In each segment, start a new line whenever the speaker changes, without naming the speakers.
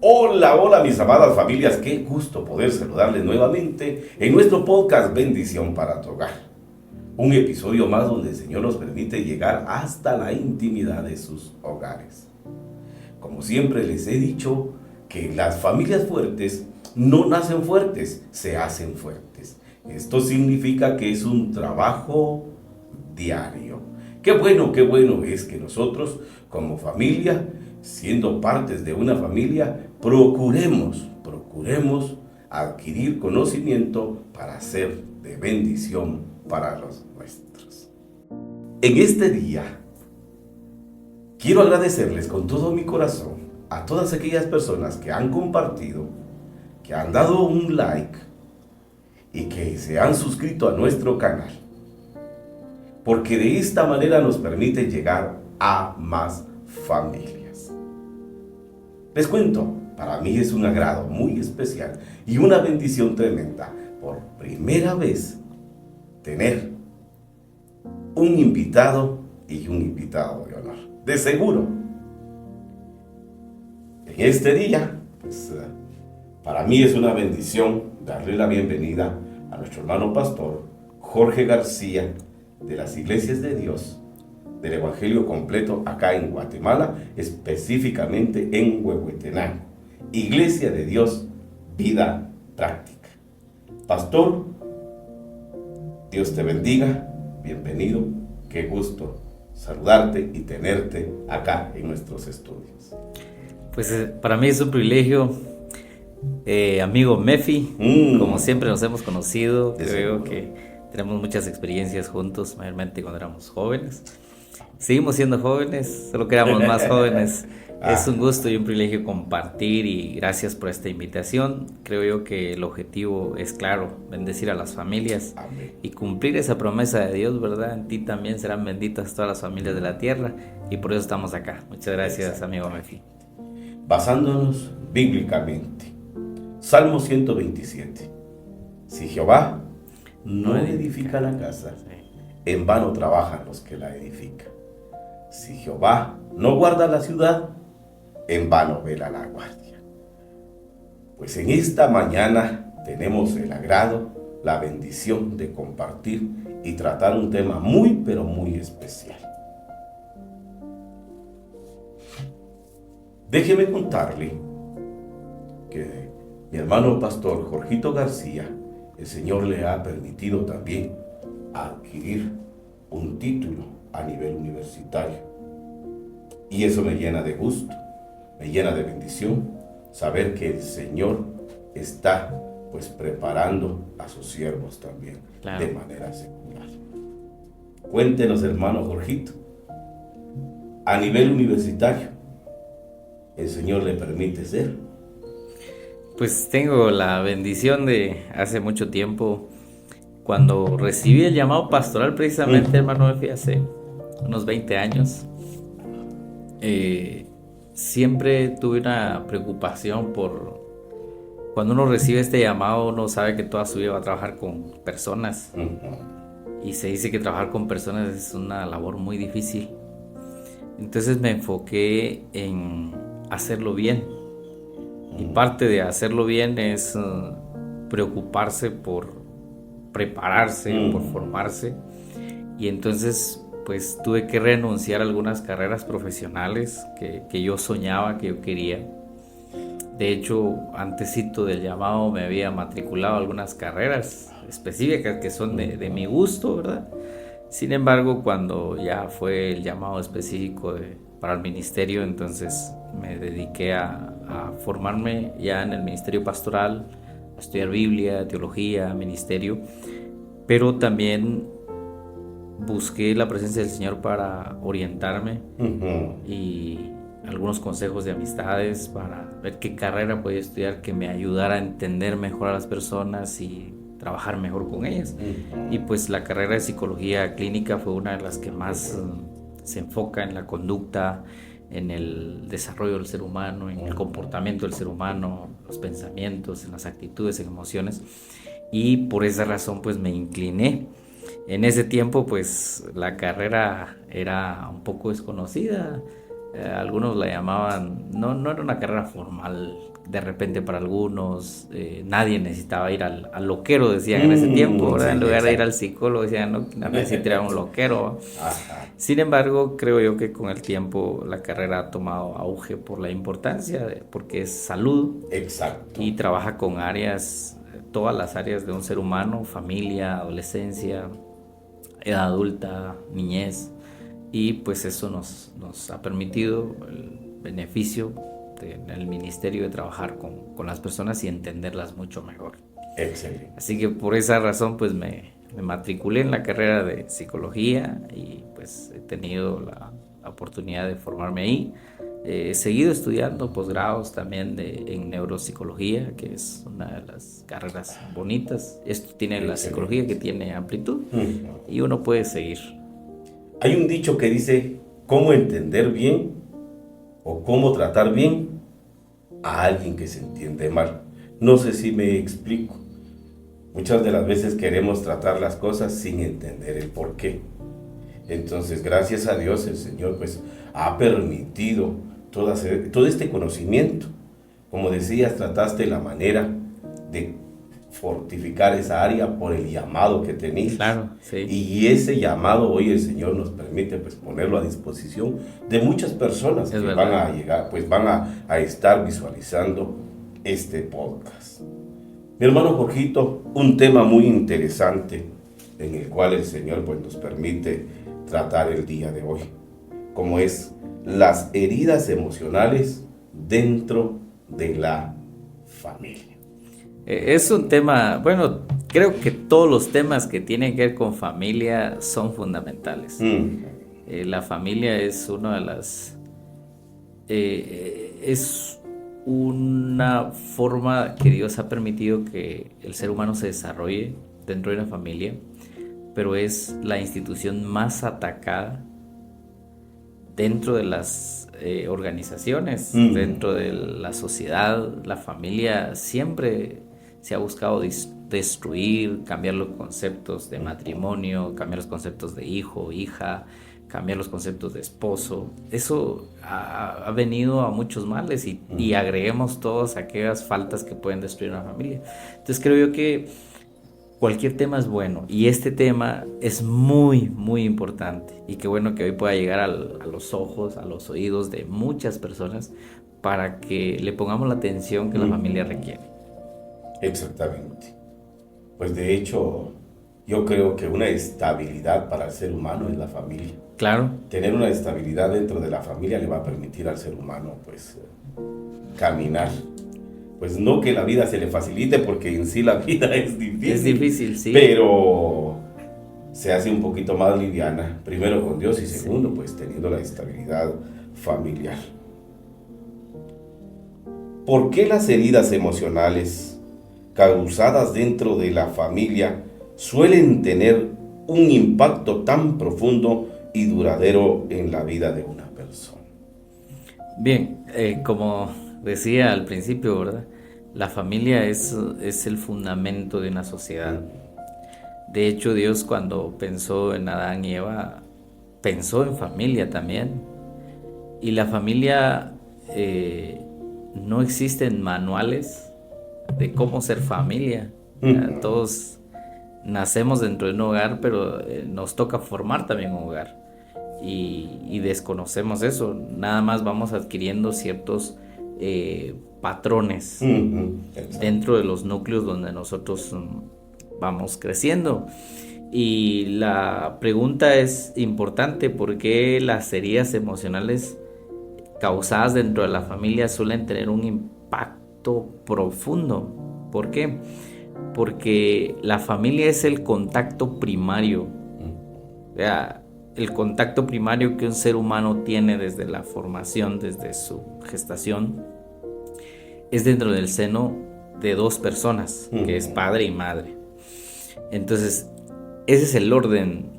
Hola, hola mis amadas familias, qué gusto poder saludarles nuevamente en nuestro podcast Bendición para tu hogar. Un episodio más donde el Señor nos permite llegar hasta la intimidad de sus hogares. Como siempre les he dicho que las familias fuertes no nacen fuertes, se hacen fuertes. Esto significa que es un trabajo diario. Qué bueno es que nosotros como familia, siendo partes de una familia, procuremos adquirir conocimiento para ser de bendición para los nuestros. En este día, quiero agradecerles con todo mi corazón a todas aquellas personas que han compartido, que han dado un like y que se han suscrito a nuestro canal, porque de esta manera nos permite llegar a más familias. Les cuento, para mí es un agrado muy especial y una bendición tremenda por primera vez tener un invitado y un invitado de honor. De seguro, en este día, para mí es una bendición darle la bienvenida a nuestro hermano pastor Jorge García de las Iglesias de Dios del Evangelio Completo acá en Guatemala, específicamente en Huehuetenango. Iglesia de Dios, Vida Práctica. Pastor, Dios te bendiga, bienvenido, qué gusto saludarte y tenerte acá en nuestros estudios.
Pues para mí es un privilegio, amigo Mefi, como siempre nos hemos conocido, creo que tenemos muchas experiencias juntos, mayormente cuando éramos jóvenes. Seguimos siendo jóvenes, solo que éramos más jóvenes. Es un gusto y un privilegio compartir y gracias por esta invitación. Creo yo que el objetivo es claro, bendecir a las familias.
Amén.
Y cumplir esa promesa de Dios, ¿verdad? En ti también serán benditas todas las familias de la tierra y por eso estamos acá. Muchas gracias, amigo Mefi.
Basándonos bíblicamente, Salmo 127. Si Jehová no edifica la casa, en vano trabajan los que la edifican. Si Jehová no guarda la ciudad, en vano vela la guardia. Pues en esta mañana tenemos el agrado, la bendición de compartir y tratar un tema muy, pero muy especial. Déjeme contarle que mi hermano pastor Jorgito García, el Señor le ha permitido también adquirir un título a nivel universitario. Y eso me llena de gusto, me llena de bendición, saber que el Señor está pues preparando a sus siervos también, claro, de manera secular. Cuéntenos, hermano Jorgito, a nivel universitario, ¿el Señor le permite ser?
Pues tengo la bendición de hace mucho tiempo, cuando recibí el llamado pastoral precisamente, hermano Mefi, hace unos 20 años, siempre tuve una preocupación por cuando uno recibe este llamado, uno sabe que toda su vida va a trabajar con personas. Y se dice que trabajar con personas es una labor muy difícil. Entonces me enfoqué en hacerlo bien. Y parte de hacerlo bien es preocuparse por prepararse, por formarse. Y entonces pues tuve que renunciar a algunas carreras profesionales que yo soñaba, que yo quería. De hecho, antesito del llamado me había matriculado a algunas carreras específicas que son de mi gusto, ¿verdad? Sin embargo, cuando ya fue el llamado específico para el ministerio, entonces me dediqué a formarme ya en el ministerio pastoral, a estudiar Biblia, teología, ministerio, pero también busqué la presencia del Señor para orientarme y algunos consejos de amistades para ver qué carrera podía estudiar que me ayudara a entender mejor a las personas y trabajar mejor con ellas. Y pues la carrera de psicología clínica fue una de las que más se enfoca en la conducta, en el desarrollo del ser humano, en el comportamiento del ser humano, los pensamientos, en las actitudes, en emociones. Y por esa razón pues me incliné. En ese tiempo pues la carrera era un poco desconocida. Algunos la llamaban, no era una carrera formal, de repente para algunos, nadie necesitaba ir al loquero, decían en ese tiempo, ¿verdad?
Sí,
En lugar de ir
exacto.
al psicólogo, decían, no necesito ir a un loquero.
Ajá.
Sin embargo, creo yo que con el tiempo la carrera ha tomado auge por la importancia, porque es salud
Exacto.
y trabaja con áreas, todas las áreas de un ser humano, familia, adolescencia, edad adulta, niñez, y pues eso nos ha permitido el beneficio en el ministerio de trabajar con las personas y entenderlas mucho mejor.
Excelente.
Así que por esa razón pues me matriculé en la carrera de psicología y pues he tenido la oportunidad de formarme ahí. He seguido estudiando posgrados también en neuropsicología, que es una de las carreras bonitas. Esto tiene la psicología que tiene amplitud y uno puede seguir.
Hay un dicho que dice, ¿cómo entender bien o cómo tratar bien a alguien que se entiende mal? No sé si me explico. Muchas de las veces queremos tratar las cosas sin entender el por qué. Entonces, gracias a Dios, el Señor pues ha permitido todo este conocimiento. Como decías, trataste la manera de fortificar esa área por el llamado que tenías.
Claro, sí.
Y ese llamado hoy el Señor nos permite pues ponerlo a disposición de muchas personas que van a llegar, pues van a estar visualizando este podcast. Mi hermano Jorgito, un tema muy interesante en el cual el Señor pues nos permite tratar el día de hoy, como es las heridas emocionales dentro de la familia.
Es un tema, bueno, creo que todos los temas que tienen que ver con familia son fundamentales. La familia es una de las... es una forma que Dios ha permitido que el ser humano se desarrolle dentro de una familia, pero es la institución más atacada dentro de las organizaciones, dentro de la sociedad. La familia siempre se ha buscado destruir, cambiar los conceptos de matrimonio, cambiar los conceptos de hijo, hija, cambiar los conceptos de esposo. Eso ha venido a muchos males y agreguemos todas aquellas faltas que pueden destruir una familia. Entonces creo yo que cualquier tema es bueno y este tema es muy, muy importante y qué bueno que hoy pueda llegar a los ojos, a los oídos de muchas personas para que le pongamos la atención que la familia requiere.
Exactamente. Pues de hecho, yo creo que una estabilidad para el ser humano es la familia.
Claro.
Tener una estabilidad dentro de la familia le va a permitir al ser humano pues caminar. Pues no que la vida se le facilite, porque en sí la vida es difícil.
Es difícil, sí.
Pero se hace un poquito más liviana. Primero con Dios y segundo, pues teniendo la estabilidad familiar. ¿Por qué las heridas emocionales causadas dentro de la familia suelen tener un impacto tan profundo y duradero en la vida de una persona?
Bien, como decía al principio, ¿verdad? La familia es el fundamento de una sociedad. De hecho, Dios cuando pensó en Adán y Eva, pensó en familia también. Y la familia, no existen manuales de cómo ser familia. Todos nacemos dentro de un hogar, pero nos toca formar también un hogar. Y desconocemos eso. Nada más vamos adquiriendo ciertos patrones dentro de los núcleos donde nosotros vamos creciendo. Y la pregunta es importante: ¿por qué las heridas emocionales causadas dentro de la familia suelen tener un impacto profundo? ¿Por qué? Porque la familia es el contacto primario. O sea, el contacto primario que un ser humano tiene desde la formación, desde su gestación, es dentro del seno de dos personas, que es padre y madre. Entonces, ese es el orden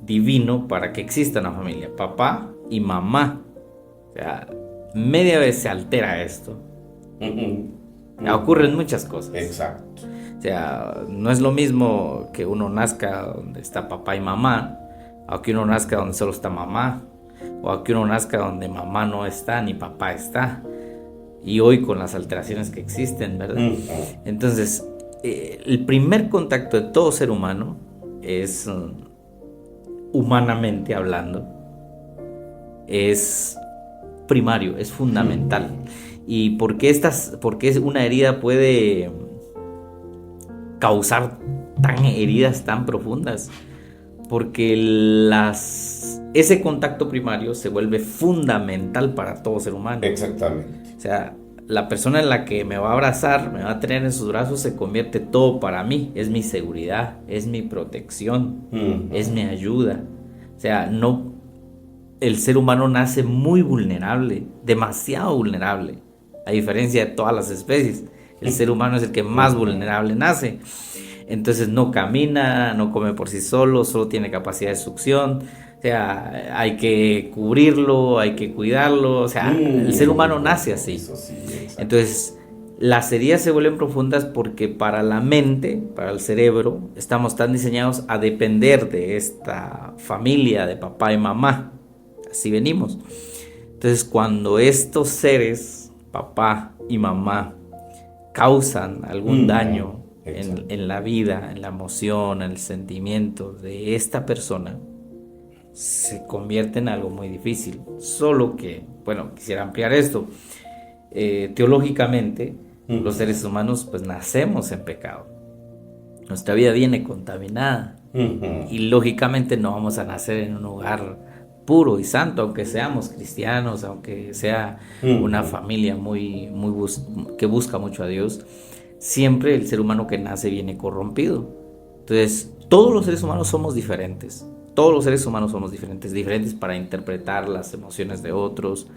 divino para que exista una familia: papá y mamá. O sea, media vez se altera esto. Ocurren muchas cosas.
Exacto.
O sea, no es lo mismo que uno nazca donde está papá y mamá, o que uno nazca donde solo está mamá. o a que uno nazca donde mamá no está ni papá está. Y hoy con las alteraciones que existen, ¿verdad? Entonces, el primer contacto de todo ser humano es, humanamente hablando, es primario, es fundamental. ¿Y por qué una herida puede causar heridas tan profundas? Porque ese contacto primario se vuelve fundamental para todo ser humano.
Exactamente.
O sea, la persona en la que me va a abrazar, me va a tener en sus brazos, se convierte todo para mí. Es mi seguridad, es mi protección, es mi ayuda. O sea, el ser humano nace muy vulnerable, demasiado vulnerable. A diferencia de todas las especies, el ser humano es el que más vulnerable nace. Entonces no camina, no come por sí solo tiene capacidad de succión. O sea, hay que cubrirlo, hay que cuidarlo. O sea, el ser humano nace así.
Eso sí,
entonces, las heridas se vuelven profundas porque para la mente, para el cerebro, estamos tan diseñados a depender de esta familia de papá y mamá. Así venimos. Entonces, cuando estos seres, papá y mamá, causan algún daño en la vida, en la emoción, en el sentimiento de esta persona, se convierte en algo muy difícil. Solo que, bueno, quisiera ampliar esto. Teológicamente, los seres humanos pues nacemos en pecado. Nuestra vida viene contaminada. Y lógicamente no vamos a nacer en un hogar puro y santo, aunque seamos cristianos, aunque sea una familia que busca mucho a Dios. Siempre el ser humano que nace viene corrompido. Entonces, todos los seres humanos somos diferentes. Todos los seres humanos somos diferentes para interpretar las emociones de otros,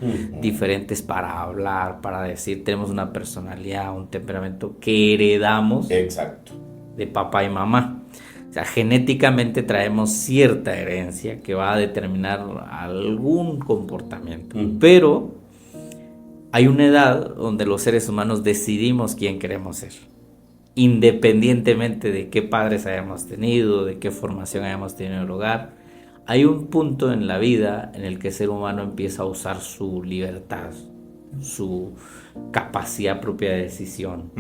diferentes para hablar, para decir. Tenemos una personalidad, un temperamento que heredamos de papá y mamá. O sea, genéticamente traemos cierta herencia que va a determinar algún comportamiento. Pero hay una edad donde los seres humanos decidimos quién queremos ser, independientemente de qué padres hayamos tenido, de qué formación hayamos tenido en el hogar. Hay un punto en la vida en el que el ser humano empieza a usar su libertad, su capacidad propia de decisión.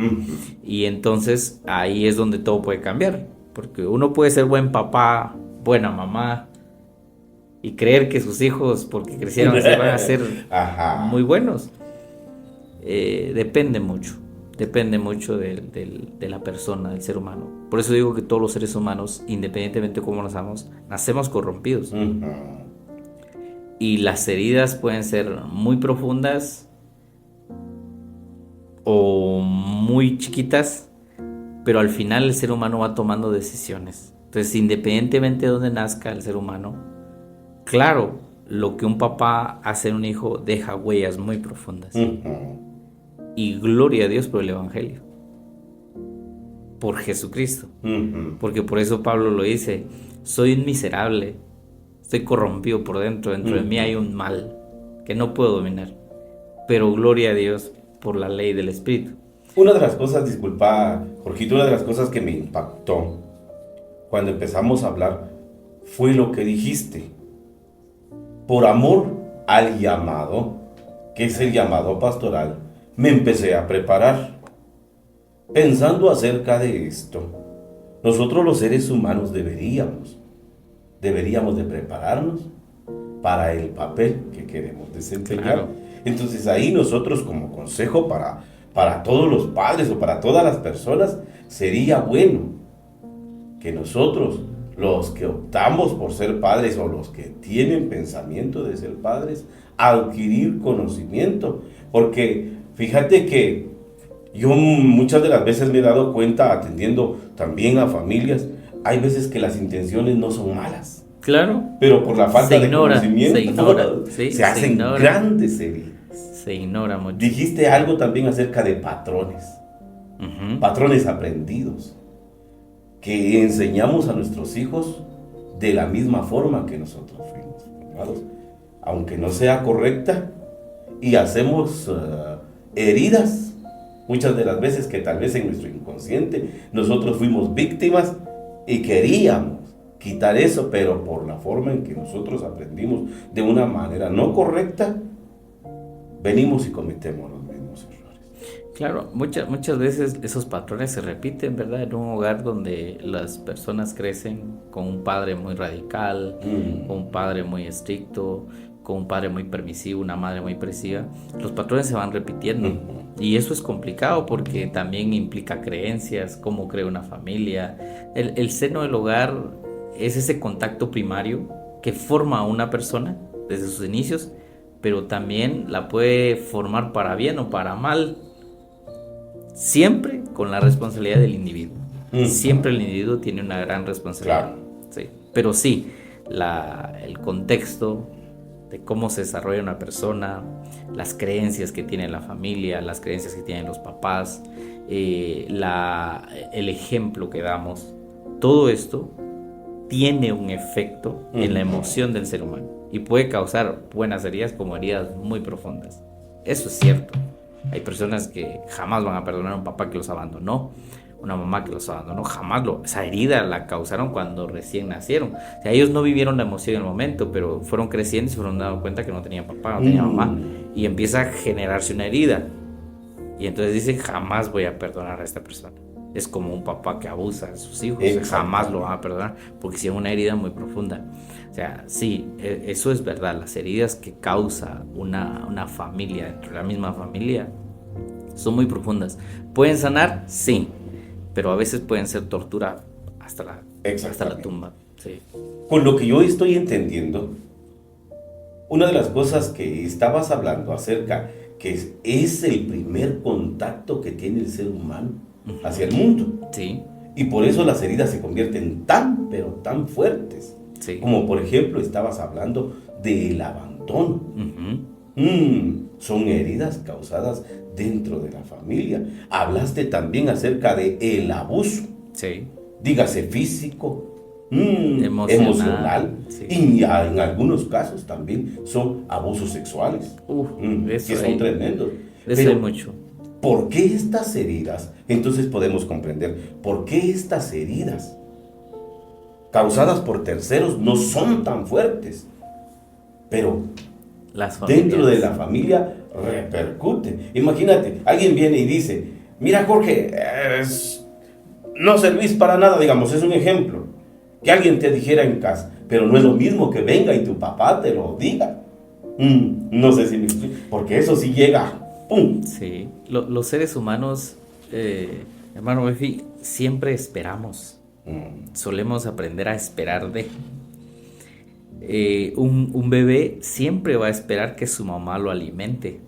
Y entonces ahí es donde todo puede cambiar, porque uno puede ser buen papá, buena mamá, y creer que sus hijos, porque crecieron así, van a ser muy buenos. Depende mucho de la persona, del ser humano. Por eso digo que todos los seres humanos, independientemente de cómo nacemos corrompidos. Y las heridas pueden ser muy profundas o muy chiquitas, pero al final el ser humano va tomando decisiones. Entonces, independientemente de dónde nazca el ser humano, claro, lo que un papá hace en un hijo deja huellas muy profundas. Y gloria a Dios por el Evangelio, por Jesucristo. Porque por eso Pablo lo dice: soy un miserable, estoy corrompido por dentro de mí hay un mal que no puedo dominar, pero gloria a Dios por la ley del Espíritu.
Una de las cosas, disculpa Jorgito, una de las cosas que me impactó cuando empezamos a hablar fue lo que dijiste: por amor al llamado, que es el llamado pastoral, me empecé a preparar. Pensando acerca de esto, nosotros los seres humanos deberíamos de prepararnos para el papel que queremos desempeñar. Claro. Entonces ahí nosotros, como consejo para todos los padres o para todas las personas, sería bueno que nosotros, los que optamos por ser padres o los que tienen pensamiento de ser padres, adquirir conocimiento. Porque fíjate que yo muchas de las veces me he dado cuenta, atendiendo también a familias, hay veces que las intenciones no son malas.
Claro.
Pero por la falta de conocimiento se hacen grandes heridas.
Se ignora mucho.
Dijiste algo también acerca de patrones. Patrones aprendidos. Que enseñamos a nuestros hijos de la misma forma que nosotros fuimos formados. Aunque no sea correcta. Y hacemos heridas. Muchas de las veces que tal vez en nuestro inconsciente nosotros fuimos víctimas y queríamos quitar eso, pero por la forma en que nosotros aprendimos de una manera no correcta, venimos y cometemos los mismos errores.
Claro, muchas veces esos patrones se repiten, ¿verdad? En un hogar donde las personas crecen con un padre muy radical, con un padre muy estricto, con un padre muy permisivo, una madre muy permisiva, los patrones se van repitiendo. Y eso es complicado porque también implica creencias, cómo crea una familia. El seno del hogar es ese contacto primario que forma a una persona desde sus inicios, pero también la puede formar para bien o para mal, siempre con la responsabilidad del individuo. Siempre el individuo tiene una gran responsabilidad.
Claro.
Sí. Pero sí, el contexto de cómo se desarrolla una persona, las creencias que tiene la familia, las creencias que tienen los papás, el ejemplo que damos, todo esto tiene un efecto en la emoción del ser humano y puede causar buenas heridas como heridas muy profundas. Eso es cierto. Hay personas que jamás van a perdonar a un papá que los abandonó, una mamá que los abandonó, jamás esa herida la causaron cuando recién nacieron. O sea, ellos no vivieron la emoción en el momento, pero fueron creciendo y se fueron dando cuenta que no tenían papá, no tenían mamá, y empieza a generarse una herida. Y entonces dicen, jamás voy a perdonar a esta persona. Es como un papá que abusa de sus hijos, jamás lo van a perdonar, porque si es una herida muy profunda. O sea, sí, eso es verdad, las heridas que causa una familia, dentro de la misma familia, son muy profundas. ¿Pueden sanar? Sí, pero a veces pueden ser tortura hasta la tumba. Sí.
Con lo que yo estoy entendiendo, una de las cosas que estabas hablando acerca, que es el primer contacto que tiene el ser humano hacia el mundo.
Sí.
Y por eso las heridas se convierten tan, pero tan fuertes.
Sí.
Como por ejemplo, estabas hablando del abandono. Son heridas causadas dentro de la familia. Hablaste también acerca de el abuso.
Sí.
Dígase físico, emocional.
Sí.
Y ya en algunos casos también son abusos sexuales. Que son tremendos.
Eso hay mucho.
¿Por qué estas heridas? Entonces podemos comprender por qué estas heridas causadas por terceros no son tan fuertes, pero dentro de la familia repercute. Imagínate, alguien viene y dice, mira Jorge, no servís para nada, digamos, es un ejemplo, que alguien te dijera en casa, pero no es lo mismo que venga y tu papá te lo diga. No sé si me explico, porque eso sí llega. ¡Pum!
Sí, los seres humanos, hermano Mefi, siempre esperamos. Solemos aprender a esperar de. Un bebé siempre va a esperar que su mamá lo alimente,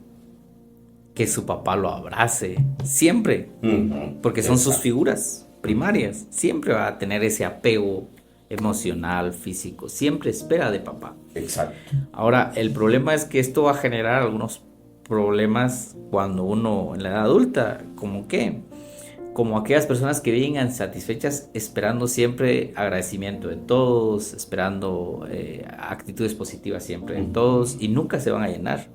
que su papá lo abrace, siempre, porque son sus figuras primarias. Siempre va a tener ese apego emocional, físico, siempre espera de papá.
Exacto.
Ahora, el problema es que esto va a generar algunos problemas cuando uno en la edad adulta, como aquellas personas que viven insatisfechas esperando siempre agradecimiento de todos, esperando actitudes positivas siempre de todos y nunca se van a llenar.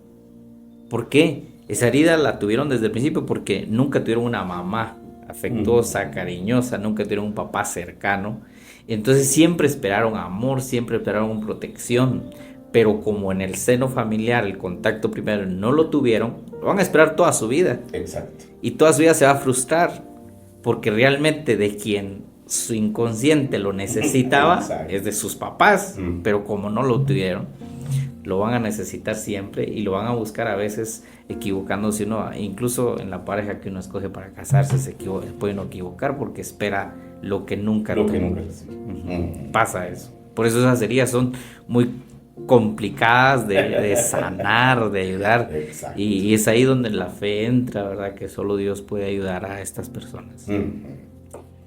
¿Por qué? Esa herida la tuvieron desde el principio porque nunca tuvieron una mamá afectuosa, cariñosa, nunca tuvieron un papá cercano. Entonces siempre esperaron amor, siempre esperaron protección. Pero como en el seno familiar el contacto primero no lo tuvieron, lo van a esperar toda su vida.
Exacto.
Y toda su vida se va a frustrar, porque realmente de quien su inconsciente lo necesitaba es de sus papás, pero como no lo tuvieron, lo van a necesitar siempre y lo van a buscar a veces equivocándose uno, incluso en la pareja que uno escoge para casarse puede no equivocar porque espera lo que nunca tuvo. Pasa eso. Por eso esas heridas son muy complicadas de sanar, de ayudar. Y es ahí donde la fe entra, ¿verdad? Que solo Dios puede ayudar a estas personas.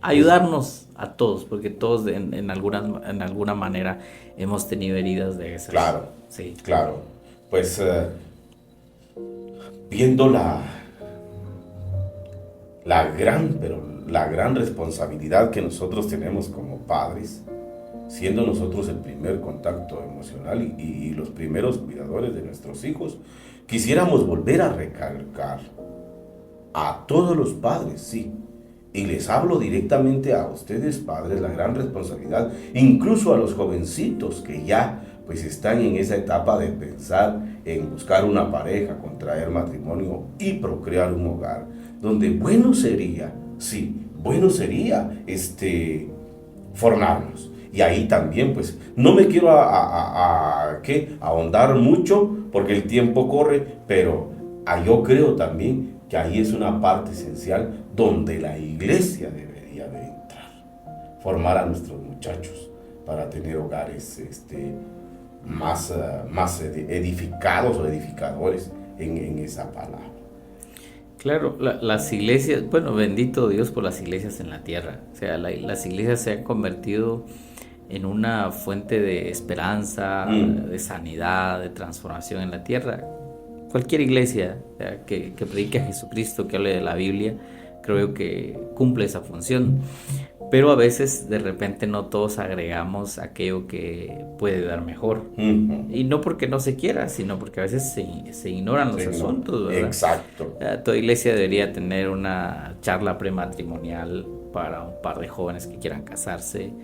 Ayudarnos a todos, porque todos en alguna manera hemos tenido heridas de esas.
Claro,
sí.
Claro. Pues viendo la gran responsabilidad que nosotros tenemos como padres, siendo nosotros el primer contacto emocional y los primeros cuidadores de nuestros hijos, quisiéramos volver a recalcar a todos los padres, sí, Y les hablo directamente a ustedes, padres, la gran responsabilidad, incluso a los jovencitos que ya pues están en esa etapa de pensar en buscar una pareja, contraer matrimonio y procrear un hogar, donde bueno sería, formarnos. Y ahí también, pues, no me quiero ahondar mucho porque el tiempo corre, pero yo creo también que ahí es una parte esencial donde la iglesia debería de entrar, formar a nuestros muchachos para tener hogares más edificados o edificadores en esa palabra.
Claro, las iglesias, bueno, bendito Dios por las iglesias en la tierra. O sea, las iglesias se han convertido en una fuente de esperanza, de sanidad, de transformación en la tierra. Cualquier iglesia, o sea, que predique a Jesucristo, que hable de la Biblia, creo que cumple esa función. Pero a veces de repente no todos agregamos aquello que puede dar mejor. Y no porque no se quiera, sino porque a veces se ignoran los asuntos, ¿verdad?
Exacto.
Toda iglesia debería tener una charla prematrimonial para un par de jóvenes que quieran casarse.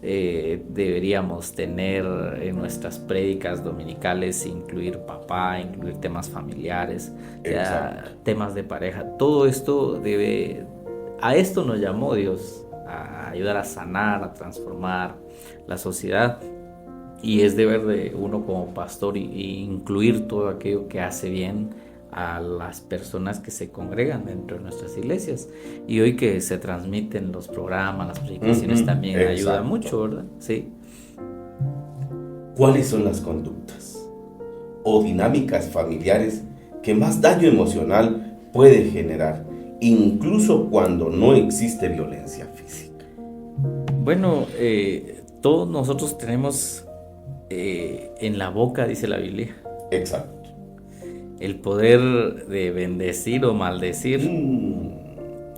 Deberíamos tener en nuestras prédicas dominicales incluir papá, incluir temas familiares, temas de pareja. Todo esto a esto nos llamó Dios, a ayudar a sanar, a transformar la sociedad, y es deber de uno como pastor y incluir todo aquello que hace bien a las personas que se congregan dentro de nuestras iglesias. Y hoy que se transmiten los programas, las predicaciones, también ayuda mucho, ¿verdad? Sí.
¿Cuáles son las conductas o dinámicas familiares que más daño emocional puede generar, incluso cuando no existe violencia física?
Bueno, todos nosotros tenemos en la boca, dice la Biblia,
exacto,
el poder de bendecir o maldecir.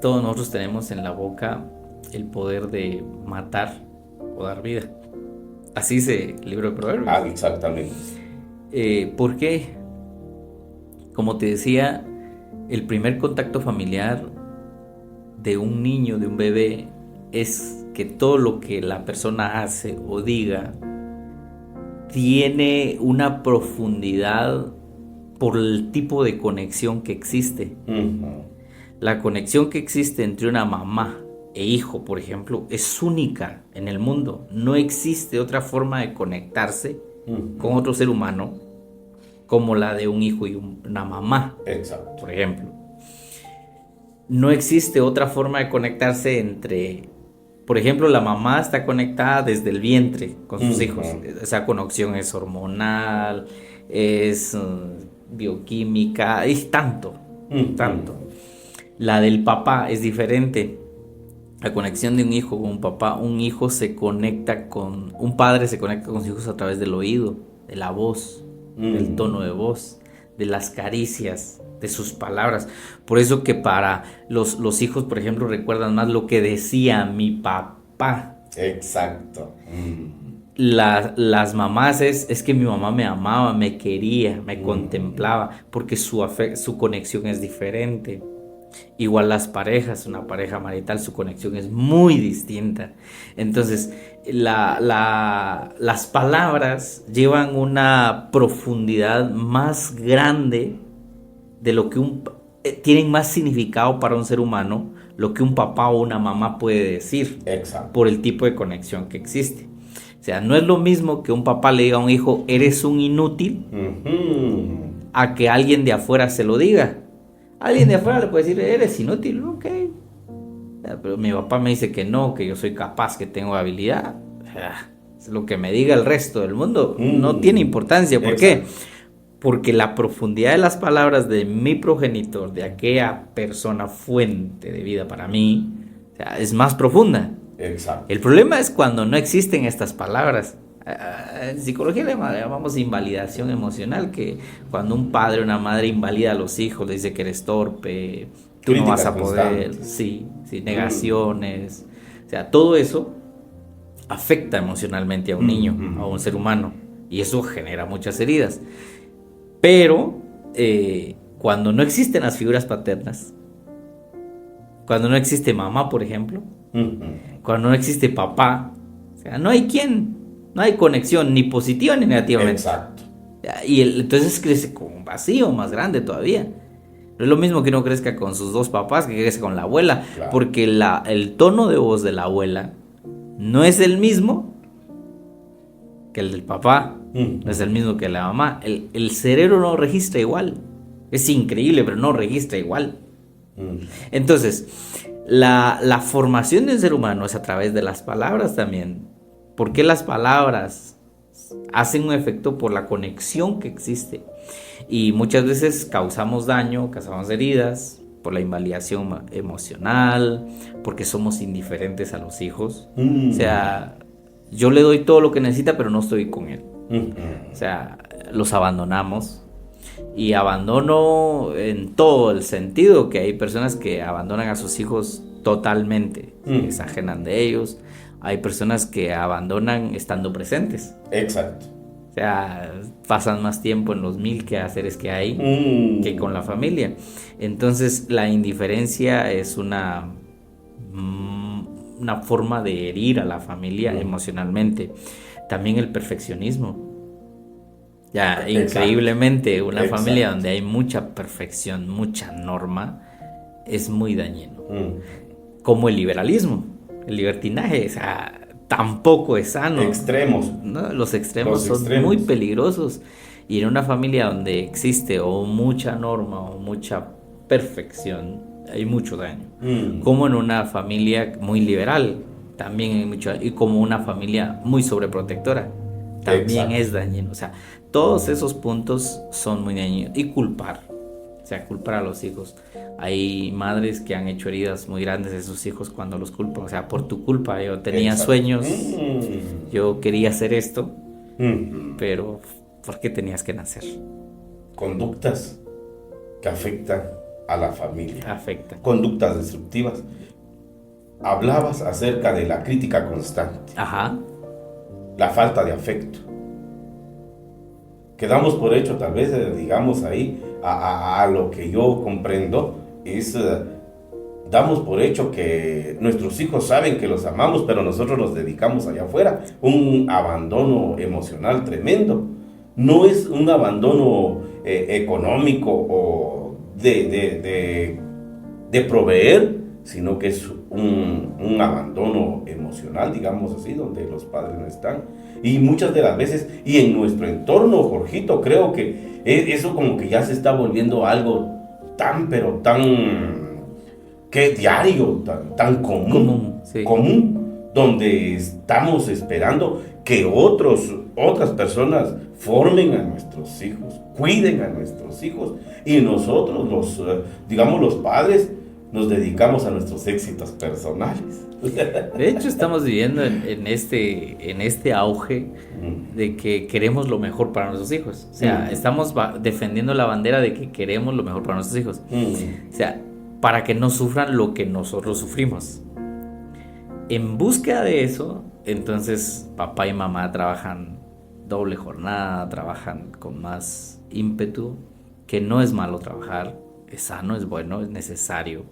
Todos nosotros tenemos en la boca el poder de matar o dar vida. Así dice el libro de Proverbios.
Exactamente.
¿Por qué? Como te decía, el primer contacto familiar de un niño, de un bebé, es que todo lo que la persona hace o diga tiene una profundidad por el tipo de conexión que existe. La conexión que existe entre una mamá e hijo, por ejemplo, es única en el mundo. No existe otra forma de conectarse con otro ser humano como la de un hijo y una mamá.
Exacto.
Por ejemplo. No existe otra forma de conectarse entre... Por ejemplo, la mamá está conectada desde el vientre con sus hijos. Esa conexión es hormonal, es bioquímica, es tanto. La del papá es diferente. La conexión de un hijo con un papá, un padre se conecta con sus hijos a través del oído, de la voz, del tono de voz, de las caricias, de sus palabras. Por eso que para los hijos, por ejemplo, recuerdan más lo que decía mi papá.
Exacto.
Las mamás es que mi mamá me amaba, me quería, me contemplaba, porque su conexión es diferente. Igual las parejas, una pareja marital, su conexión es muy distinta. Entonces, las palabras llevan una profundidad más grande de lo que tienen más significado para un ser humano, lo que un papá o una mamá puede decir.
Exacto.
Por el tipo de conexión que existe. O sea, no es lo mismo que un papá le diga a un hijo, eres un inútil, a que alguien de afuera se lo diga. Alguien de afuera le puede decir, eres inútil, ok. Pero mi papá me dice que no, que yo soy capaz, que tengo habilidad. Lo que me diga el resto del mundo no tiene importancia. ¿Por qué? Porque la profundidad de las palabras de mi progenitor, de aquella persona fuente de vida para mí, es más profunda.
Exacto.
El problema es cuando no existen estas palabras. En psicología le llamamos invalidación emocional, que cuando un padre o una madre invalida a los hijos, le dice que eres torpe, tú no vas a poder, sí, negaciones. O sea, todo eso afecta emocionalmente a un niño, a un ser humano, y eso genera muchas heridas. Pero cuando no existen las figuras paternas, Cuando no existe mamá, por ejemplo.
Ujú.
Cuando no existe papá. O sea, no hay quien. No hay conexión ni positiva ni negativamente.
Exacto.
Y entonces crece con un vacío más grande todavía. No es lo mismo que uno crezca con sus dos papás que crezca con la abuela.
Claro.
Porque el tono de voz de la abuela no es el mismo que el del papá. No es el mismo que la mamá. El cerebro no registra igual. Es increíble, pero no registra igual. Entonces, la formación de un ser humano es a través de las palabras también. ¿Por qué las palabras hacen un efecto? Por la conexión que existe? Y muchas veces causamos daño, causamos heridas por la invalidación emocional, porque somos indiferentes a los hijos. O sea, yo le doy todo lo que necesita, pero no estoy con él. O sea, los abandonamos. Y abandono en todo el sentido, que hay personas que abandonan a sus hijos totalmente, se ajenan de ellos. Hay personas que abandonan estando presentes.
Exacto.
O sea, pasan más tiempo en los mil quehaceres que hay que con la familia. Entonces, la indiferencia es una forma de herir a la familia emocionalmente. También el perfeccionismo. Ya, increíblemente, una familia donde hay mucha perfección, mucha norma, es muy dañino. Como el liberalismo, el libertinaje, o sea, tampoco es sano.
Extremos.
¿No? Los extremos son muy peligrosos. Y en una familia donde existe o mucha norma o mucha perfección, hay mucho daño. Como en una familia muy liberal, también hay mucho daño. Y como una familia muy sobreprotectora, también es dañino. O sea, todos esos puntos son muy dañinos. Y culpar, o sea, culpar a los hijos. Hay madres que han hecho heridas muy grandes de sus hijos cuando los culpan. O sea, por tu culpa, yo tenía sueños, yo quería hacer esto, pero ¿por qué tenías que nacer?
Conductas que afectan a la familia.
Afectan.
Conductas destructivas. Hablabas acerca de la crítica constante.
Ajá.
La falta de afecto. Quedamos por hecho, tal vez, digamos ahí, a lo que yo comprendo, es, damos por hecho que nuestros hijos saben que los amamos, pero nosotros los dedicamos allá afuera. Un abandono emocional tremendo. No es un abandono económico o de proveer, sino que es un abandono emocional, digamos así, donde los padres no están. Y muchas de las veces, y en nuestro entorno, Jorgito, creo que eso como que ya se está volviendo algo tan, pero tan, que diario, tan común,
Sí.
común, donde estamos esperando que otras personas formen a nuestros hijos, cuiden a nuestros hijos, y nosotros, los padres, nos dedicamos a nuestros éxitos personales.
De hecho, estamos viviendo en este auge de que queremos lo mejor para nuestros hijos. O sea, estamos defendiendo la bandera de que queremos lo mejor para nuestros hijos. O sea, para que no sufran lo que nosotros sufrimos. En búsqueda de eso, entonces papá y mamá trabajan doble jornada, trabajan con más ímpetu, que no es malo trabajar, es sano, es bueno, es necesario.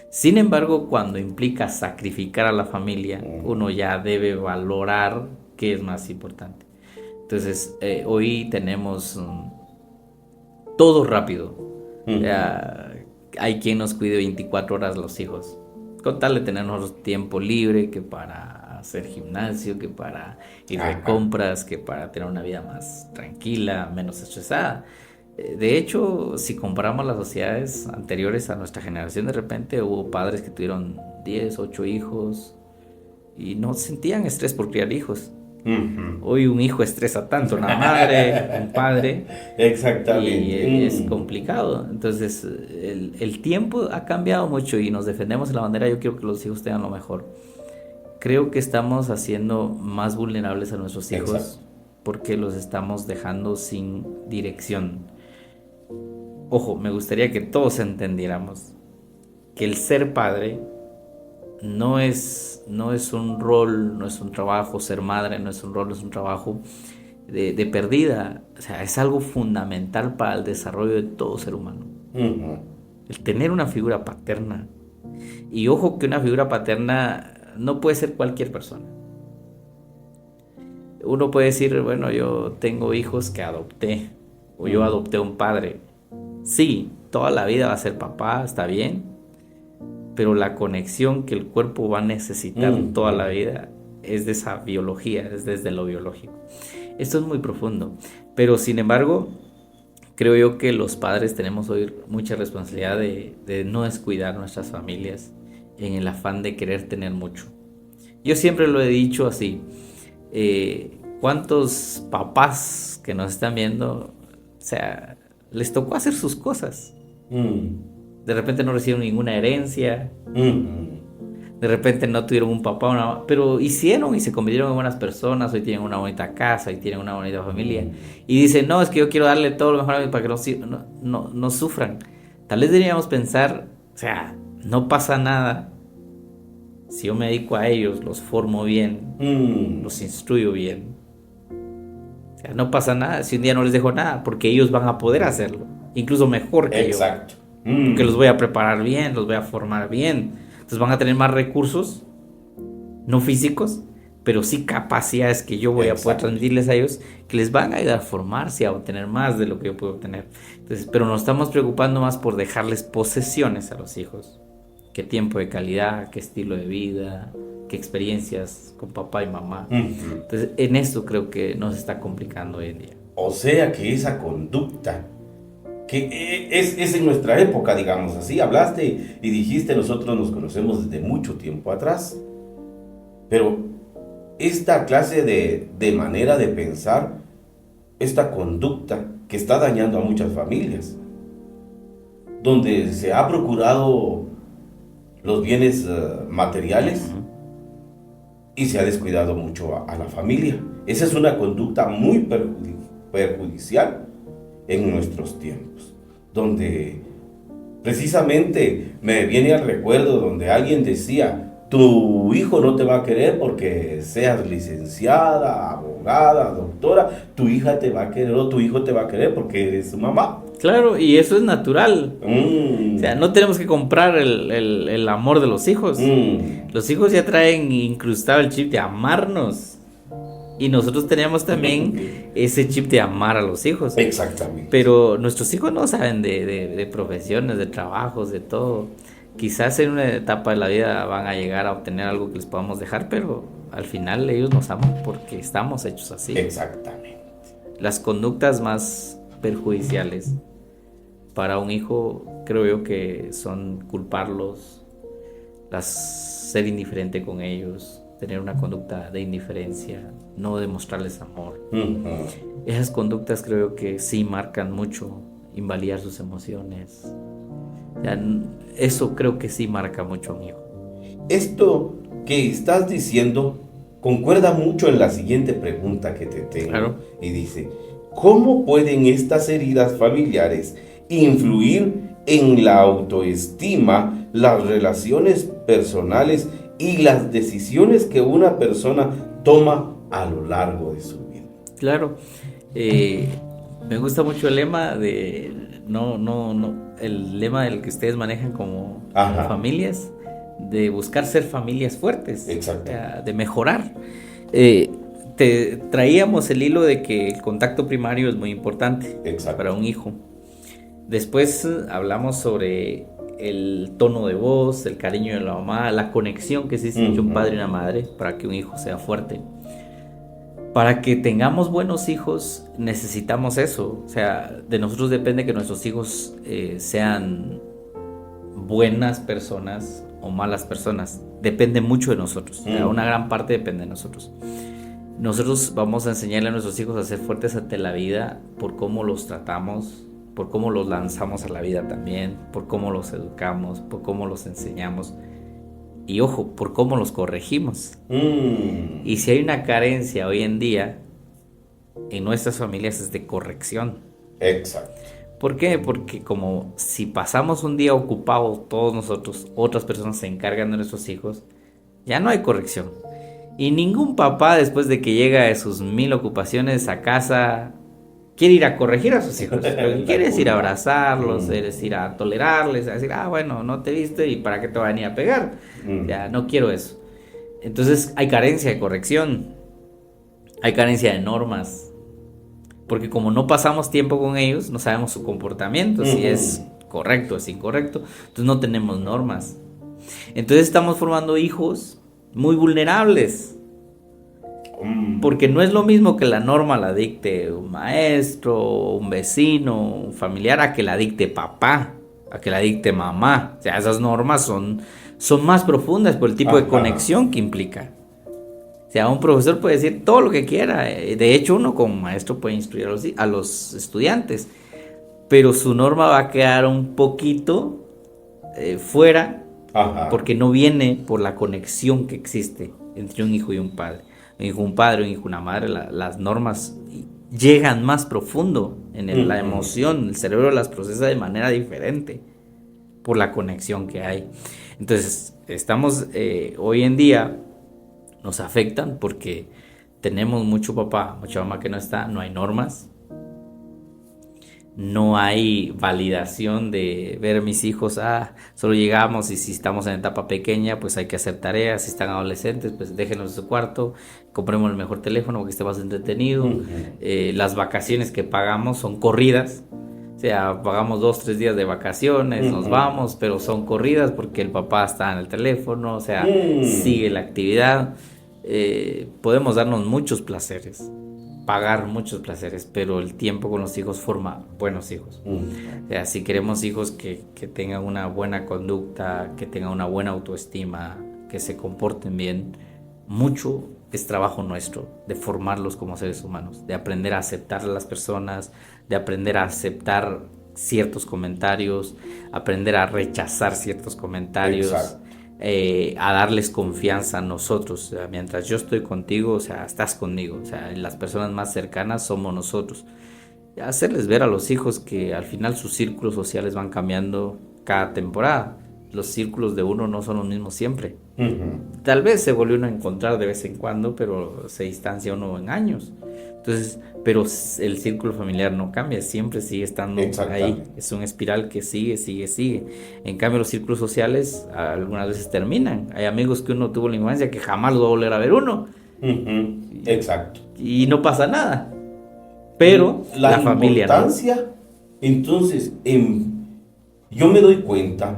Sin embargo, cuando implica sacrificar a la familia, uno ya debe valorar qué es más importante. Entonces, hoy tenemos todo rápido. Hay quien nos cuide 24 horas los hijos. Con tal de tener tiempo libre, que para hacer gimnasio, que para ir de compras, que para tener una vida más tranquila, menos estresada. De hecho, si comparamos las sociedades anteriores a nuestra generación, de repente hubo padres que tuvieron 10, 8 hijos y no sentían estrés por criar hijos. Hoy un hijo estresa tanto, una madre, un padre.
Exactamente.
Y es complicado. Entonces, el tiempo ha cambiado mucho y nos defendemos en la bandera. Yo quiero que los hijos tengan lo mejor. Creo que estamos haciendo más vulnerables a nuestros hijos porque los estamos dejando sin dirección. Ojo, me gustaría que todos entendiéramos que el ser padre no es un rol, no es un trabajo. Ser madre no es un rol, no es un trabajo de perdida. O sea, es algo fundamental para el desarrollo de todo ser humano. El tener una figura paterna Y ojo que una figura paterna no puede ser cualquier persona. Uno puede decir, bueno, yo tengo hijos que adopté, o yo adopté a un padre. Sí, toda la vida va a ser papá, está bien, pero la conexión que el cuerpo va a necesitar toda la vida es de esa biología, es desde lo biológico. Esto es muy profundo, pero sin embargo, creo yo que los padres tenemos hoy mucha responsabilidad de no descuidar nuestras familias en el afán de querer tener mucho. Yo siempre lo he dicho así, ¿cuántos papás que nos están viendo, o sea, les tocó hacer sus cosas? De repente no recibieron ninguna herencia, de repente no tuvieron un papá, pero hicieron y se convirtieron en buenas personas, hoy tienen una bonita casa y tienen una bonita familia, y dicen, no, es que yo quiero darle todo lo mejor a mí para que no sufran. Tal vez deberíamos pensar, o sea, no pasa nada si yo me dedico a ellos, los formo bien, los instruyo bien. O sea, no pasa nada si un día no les dejo nada, porque ellos van a poder hacerlo, incluso mejor que
Exacto.
yo. Porque los voy a preparar bien, los voy a formar bien. Entonces van a tener más recursos, no físicos, pero sí capacidades que yo voy a poder transmitirles a ellos, que les van a ayudar a formarse, a obtener más de lo que yo puedo obtener. Entonces, pero nos estamos preocupando más por dejarles posesiones a los hijos, qué tiempo de calidad, qué estilo de vida, qué experiencias con papá y mamá. Entonces, en esto creo que nos está complicando hoy en día.
O sea que esa conducta que es en nuestra época, digamos así, hablaste y dijiste, nosotros nos conocemos desde mucho tiempo atrás, pero esta clase de manera de pensar, esta conducta que está dañando a muchas familias, donde se ha procurado los bienes materiales y se ha descuidado mucho a la familia. Esa es una conducta muy perjudicial en nuestros tiempos, donde precisamente me viene al recuerdo donde alguien decía, tu hijo no te va a querer porque seas licenciada, abogada, doctora, tu hija te va a querer o tu hijo te va a querer porque eres su mamá.
Claro, y eso es natural. O sea, no tenemos que comprar el amor de los hijos. Los hijos ya traen incrustado el chip de amarnos. Y nosotros teníamos también ese chip de amar a los hijos.
Exactamente.
Pero nuestros hijos no saben de profesiones, de trabajos, de todo. Quizás en una etapa de la vida van a llegar a obtener algo que les podamos dejar, pero al final ellos nos aman porque estamos hechos así.
Exactamente.
Las conductas más perjudiciales para un hijo, creo yo que son culparlos, ser indiferente con ellos, tener una conducta de indiferencia, no demostrarles amor. Esas conductas creo que sí marcan mucho, invalidar sus emociones. O sea, eso creo que sí marca mucho a un hijo.
Esto que estás diciendo concuerda mucho en la siguiente pregunta que te tengo.
Claro.
Y dice, ¿cómo pueden estas heridas familiares influir en la autoestima, las relaciones personales y las decisiones que una persona toma a lo largo de su vida?
Claro, me gusta mucho el lema de el lema del que ustedes manejan como familias, de buscar ser familias fuertes.
Exacto.
De mejorar. Traíamos el hilo de que el contacto primario es muy importante.
Exacto.
Para un hijo. Después hablamos sobre el tono de voz, el cariño de la mamá, la conexión que existe entre un padre y una madre para que un hijo sea fuerte. Para que tengamos buenos hijos necesitamos eso. O sea, de nosotros depende que nuestros hijos sean buenas personas o malas personas. Depende mucho de nosotros. O sea, una gran parte depende de nosotros. Nosotros vamos a enseñarle a nuestros hijos a ser fuertes ante la vida por cómo los tratamos, por cómo los lanzamos a la vida también, por cómo los educamos, por cómo los enseñamos. Y ojo, por cómo los corregimos. Y si hay una carencia hoy en día en nuestras familias es de corrección.
Exacto.
¿Por qué? Porque como si pasamos un día ocupado todos nosotros, otras personas se encargan de nuestros hijos, ya no hay corrección. Y ningún papá después de que llega de sus 1000 ocupaciones a casa quiere ir a corregir a sus hijos. Lo que quiere es ir a abrazarlos, es ir a tolerarles, a decir, bueno, no te viste y para qué te va a venir a pegar. Ya, no quiero eso. Entonces hay carencia de corrección, hay carencia de normas, porque como no pasamos tiempo con ellos, no sabemos su comportamiento, si es correcto o es incorrecto, entonces no tenemos normas. Entonces estamos formando hijos muy vulnerables, porque no es lo mismo que la norma la dicte un maestro, un vecino, un familiar, a que la dicte papá, a que la dicte mamá. O sea, esas normas son más profundas por el tipo de conexión que implica. O sea, un profesor puede decir todo lo que quiera. De hecho, uno como maestro puede instruir a los estudiantes, pero su norma va a quedar un poquito fuera, porque no viene por la conexión que existe entre un hijo y un padre. Un hijo, un padre, un hijo, una madre, las normas llegan más profundo en la emoción. El cerebro las procesa de manera diferente por la conexión que hay. Entonces, estamos hoy en día, nos afectan porque tenemos mucho papá, mucha mamá que no está, no hay normas, no hay validación de ver a mis hijos, solo llegamos y si estamos en etapa pequeña, pues hay que hacer tareas, si están adolescentes, pues déjenlos en su cuarto, compremos el mejor teléfono porque esté más entretenido. Las vacaciones que pagamos son corridas, o sea, pagamos 2-3 días de vacaciones, nos vamos, pero son corridas porque el papá está en el teléfono, o sea, sigue la actividad. Podemos darnos muchos placeres, pagar muchos placeres, pero el tiempo con los hijos forma buenos hijos. O sea, si queremos hijos que tengan una buena conducta, que tengan una buena autoestima, que se comporten bien, mucho es trabajo nuestro de formarlos como seres humanos, de aprender a aceptar a las personas, de aprender a aceptar ciertos comentarios, aprender a rechazar ciertos comentarios. A darles confianza a nosotros. O sea, mientras yo estoy contigo, o sea, estás conmigo. O sea, las personas más cercanas somos nosotros. Y hacerles ver a los hijos que al final sus círculos sociales van cambiando cada temporada. Los círculos de uno no son los mismos siempre. Tal vez se vuelve uno a encontrar de vez en cuando, pero se distancia uno en años. Entonces, pero el círculo familiar no cambia, siempre sigue estando ahí. Es una espiral que sigue. En cambio, los círculos sociales algunas veces terminan. Hay amigos que uno tuvo en la infancia que jamás los va a volver a ver uno.
Exacto.
Y no pasa nada. Pero la familia
importancia, entonces, yo me doy cuenta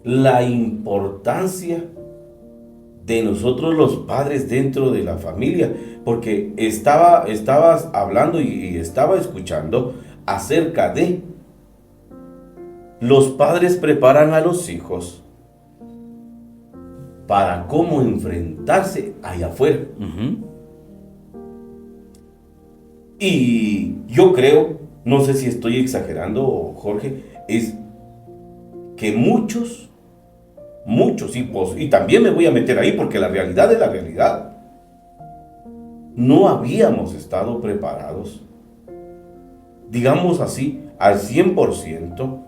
la importancia de nosotros los padres dentro de la familia, porque estabas hablando y estaba escuchando acerca de los padres preparan a los hijos para cómo enfrentarse allá afuera. Y yo creo, no sé si estoy exagerando, Jorge, es que muchos, y también me voy a meter ahí porque la realidad es la realidad, no habíamos estado preparados, digamos así, al 100%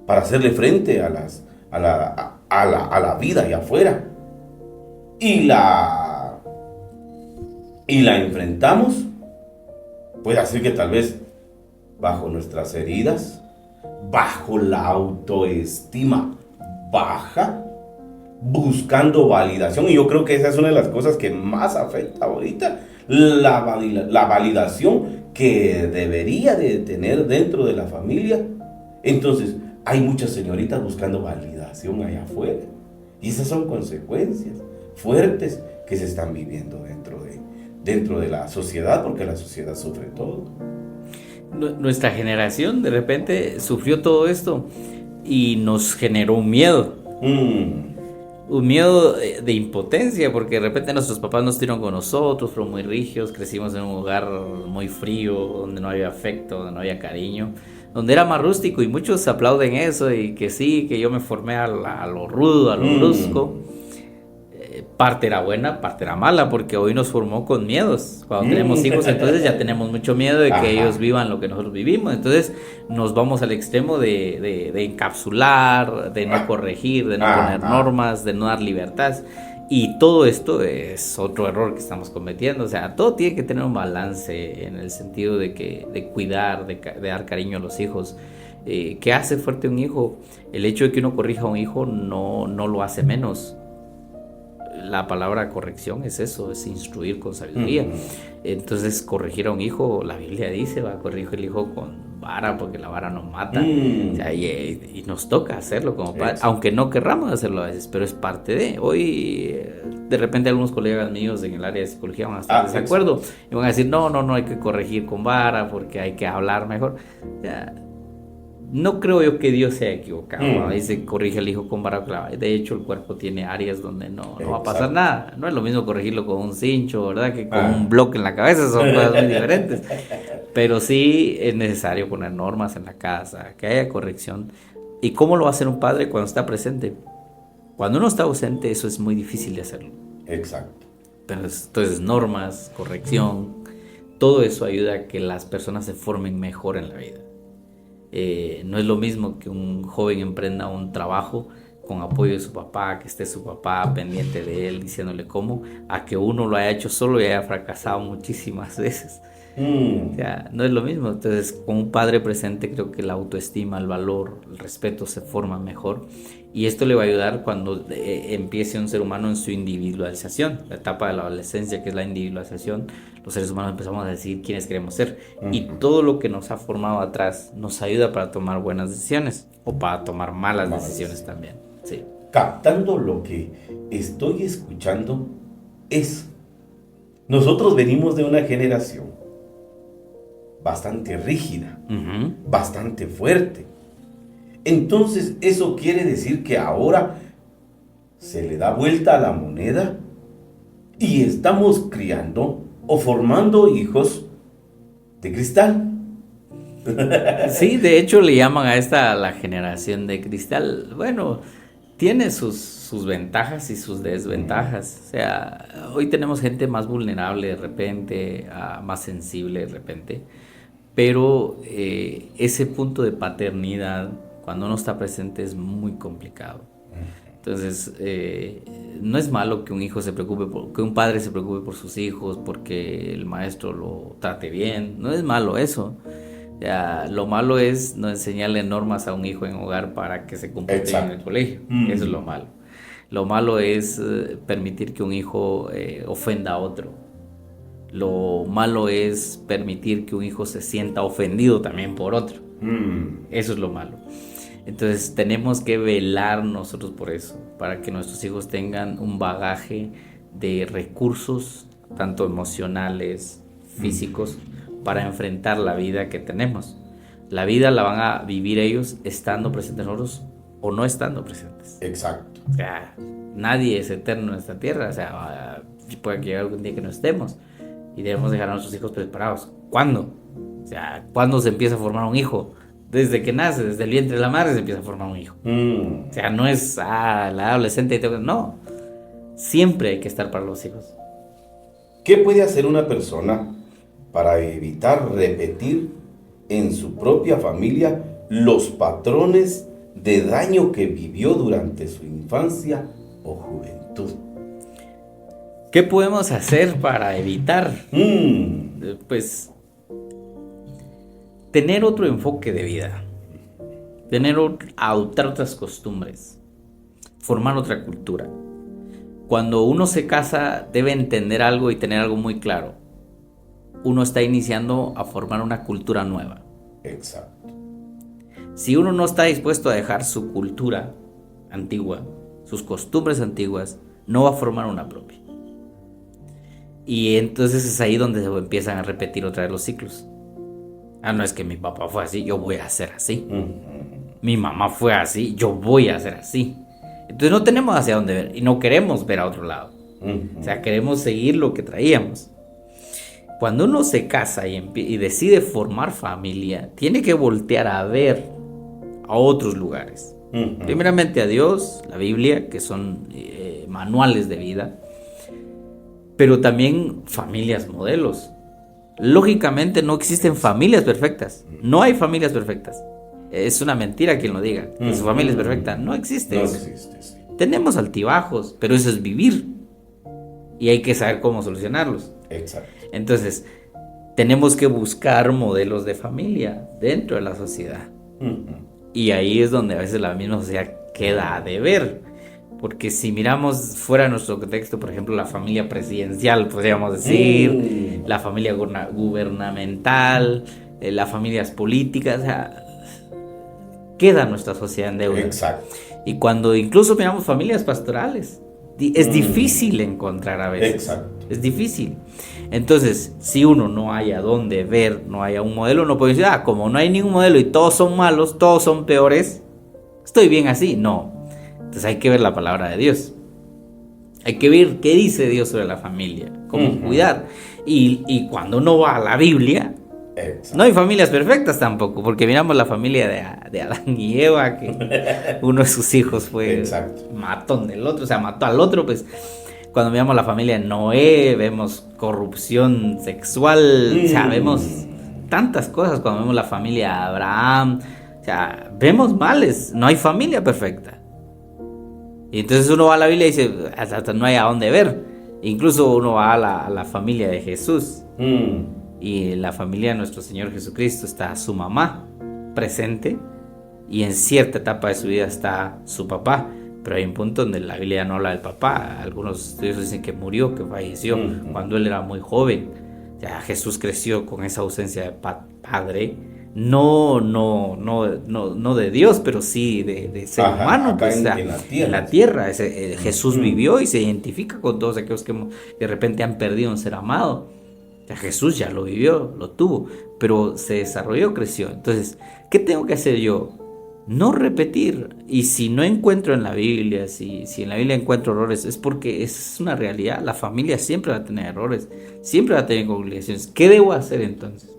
para hacerle frente a la vida allá afuera. Y la enfrentamos, puede ser que tal vez bajo nuestras heridas, bajo la autoestima baja, buscando validación. Y yo creo que esa es una de las cosas que más afecta ahorita, la validación que debería de tener dentro de la familia. Entonces hay muchas señoritas buscando validación allá afuera, y esas son consecuencias fuertes que se están viviendo dentro de la sociedad, porque la sociedad sufre todo.
Nuestra generación de repente sufrió todo esto y nos generó un miedo. Un miedo de impotencia, porque de repente nuestros papás no estuvieron con nosotros, fueron muy rígidos, crecimos en un hogar muy frío, donde no había afecto, donde no había cariño, donde era más rústico, y muchos aplauden eso, y que sí, que yo me formé a lo rudo, a lo brusco. Parte era buena, parte era mala, porque hoy nos formó con miedos. Cuando tenemos hijos, entonces ya tenemos mucho miedo de que ellos vivan lo que nosotros vivimos. Entonces nos vamos al extremo de encapsular, de no corregir, de no poner normas, de no dar libertad. Y todo esto es otro error que estamos cometiendo. O sea, todo tiene que tener un balance en el sentido de cuidar, de dar cariño a los hijos. ¿Qué hace fuerte un hijo? El hecho de que uno corrija a un hijo no lo hace menos. La palabra corrección es eso, es instruir con sabiduría. Entonces, corregir a un hijo, la Biblia dice, va a corregir el hijo con vara, porque la vara nos mata. O sea, y nos toca hacerlo como padre, aunque no querramos hacerlo a veces, pero es parte de. Hoy, de repente, algunos colegas míos en el área de psicología van a estar de desacuerdo y van a decir, no hay que corregir con vara porque hay que hablar mejor. O sea, no creo yo que Dios sea equivocado. Dice, corrige al hijo con vara clava. De hecho, el cuerpo tiene áreas donde no va a pasar nada. No es lo mismo corregirlo con un cincho, ¿verdad? Que con un bloque en la cabeza. Son cosas muy diferentes. Pero sí es necesario poner normas en la casa, que haya corrección. ¿Y cómo lo va a hacer un padre cuando está presente? Cuando uno está ausente, eso es muy difícil de hacerlo.
Exacto.
Pero entonces, normas, corrección, todo eso ayuda a que las personas se formen mejor en la vida. No es lo mismo que un joven emprenda un trabajo con apoyo de su papá, que esté su papá pendiente de él, diciéndole cómo, a que uno lo haya hecho solo y haya fracasado muchísimas veces. O sea, no es lo mismo. Entonces, con un padre presente, creo que la autoestima, el valor, el respeto se forman mejor. Y esto le va a ayudar cuando empiece un ser humano en su individualización, la etapa de la adolescencia, que es la individualización. Los seres humanos empezamos a decidir quiénes queremos ser. Y todo lo que nos ha formado atrás nos ayuda para tomar buenas decisiones o para tomar malas decisiones también. Sí.
Captando lo que estoy escuchando nosotros venimos de una generación bastante rígida, bastante fuerte. Entonces, ¿eso quiere decir que ahora se le da vuelta a la moneda y estamos criando o formando hijos de cristal?
Sí, de hecho le llaman a esta la generación de cristal. Bueno, tiene sus ventajas y sus desventajas. O sea, hoy tenemos gente más vulnerable de repente, más sensible de repente. Pero ese punto de paternidad, cuando uno está presente, es muy complicado. Entonces, no es malo que un hijo se preocupe, que un padre se preocupe por sus hijos, porque el maestro lo trate bien. No es malo eso. Ya, lo malo es no enseñarle normas a un hijo en hogar para que se comporte bien en el colegio. Eso es lo malo. Lo malo es permitir que un hijo ofenda a otro. Lo malo es permitir que un hijo se sienta ofendido también por otro. Eso es lo malo. Entonces tenemos que velar nosotros por eso, para que nuestros hijos tengan un bagaje de recursos, tanto emocionales, físicos, para enfrentar la vida que tenemos. La vida la van a vivir ellos estando presentes nosotros o no estando presentes.
Exacto.
O sea, nadie es eterno en esta tierra. O sea, puede llegar algún día que no estemos. Y debemos dejar a nuestros hijos preparados. ¿Cuándo? O sea, ¿cuándo se empieza a formar un hijo? Desde que nace, desde el vientre de la madre se empieza a formar un hijo. O sea, no es la adolescente. No, siempre hay que estar para los hijos.
¿Qué puede hacer una persona para evitar repetir en su propia familia los patrones de daño que vivió durante su infancia o juventud?
¿Qué podemos hacer para evitar? Pues tener otro enfoque de vida, adoptar otras costumbres, formar otra cultura. Cuando uno se casa debe entender algo y tener algo muy claro. Uno está iniciando a formar una cultura nueva.
Exacto.
Si uno no está dispuesto a dejar su cultura antigua, sus costumbres antiguas, no va a formar una propia. Y entonces es ahí donde se empiezan a repetir otra vez los ciclos. No es que mi papá fue así, yo voy a ser así. Mi mamá fue así, yo voy a ser así. Entonces no tenemos hacia dónde ver y no queremos ver a otro lado. O sea, queremos seguir lo que traíamos. Cuando uno se casa y decide formar familia, tiene que voltear a ver a otros lugares. Primeramente a Dios, la Biblia, que son manuales de vida, pero también familias modelos. Lógicamente no existen familias perfectas. No hay familias perfectas. Es una mentira quien lo diga, que su familia es perfecta. No existe eso.
No existe, sí.
Tenemos altibajos, pero eso es vivir. y hay que saber cómo solucionarlos.
Exacto.
Entonces, tenemos que buscar modelos de familia dentro de la sociedad. Y ahí es donde a veces la misma sociedad queda a deber. Porque si miramos fuera de nuestro contexto, por ejemplo, la familia presidencial, podríamos decir, la familia gubernamental, las familias políticas, o sea, queda nuestra sociedad en deuda.
Exacto.
Y cuando incluso miramos familias pastorales, es difícil encontrar a veces.
Exacto.
Es difícil. Entonces, si uno no haya dónde ver, no haya un modelo, no puede decir, como no hay ningún modelo y todos son malos, todos son peores, estoy bien así. No. Entonces hay que ver la palabra de Dios. Hay que ver qué dice Dios sobre la familia, cómo cuidar. Y cuando uno va a la Biblia, no hay familias perfectas tampoco, porque miramos la familia de Adán y Eva, que uno de sus hijos fue matón del otro, o sea, mató al otro, pues. Cuando miramos la familia de Noé, vemos corrupción sexual, o sea, vemos tantas cosas. Cuando vemos la familia de Abraham, o sea, vemos males, no hay familia perfecta. Y entonces uno va a la Biblia y dice, hasta no hay a dónde ver. Incluso uno va a la familia de Jesús. Y en la familia de nuestro Señor Jesucristo está su mamá presente. Y en cierta etapa de su vida está su papá. Pero hay un punto donde la Biblia no habla del papá. Algunos estudios dicen que murió, que falleció cuando él era muy joven. Ya Jesús creció con esa ausencia de padre. No de Dios, pero sí de ser humano, pues, en la tierra. Jesús vivió y se identifica con todos aquellos que de repente han perdido un ser amado. O sea, Jesús ya lo vivió, lo tuvo, pero se desarrolló, creció. Entonces, ¿qué tengo que hacer yo? No repetir. Y si no encuentro en la Biblia, si en la Biblia encuentro errores, es porque es una realidad. La familia siempre va a tener errores, siempre va a tener complicaciones. ¿Qué debo hacer entonces?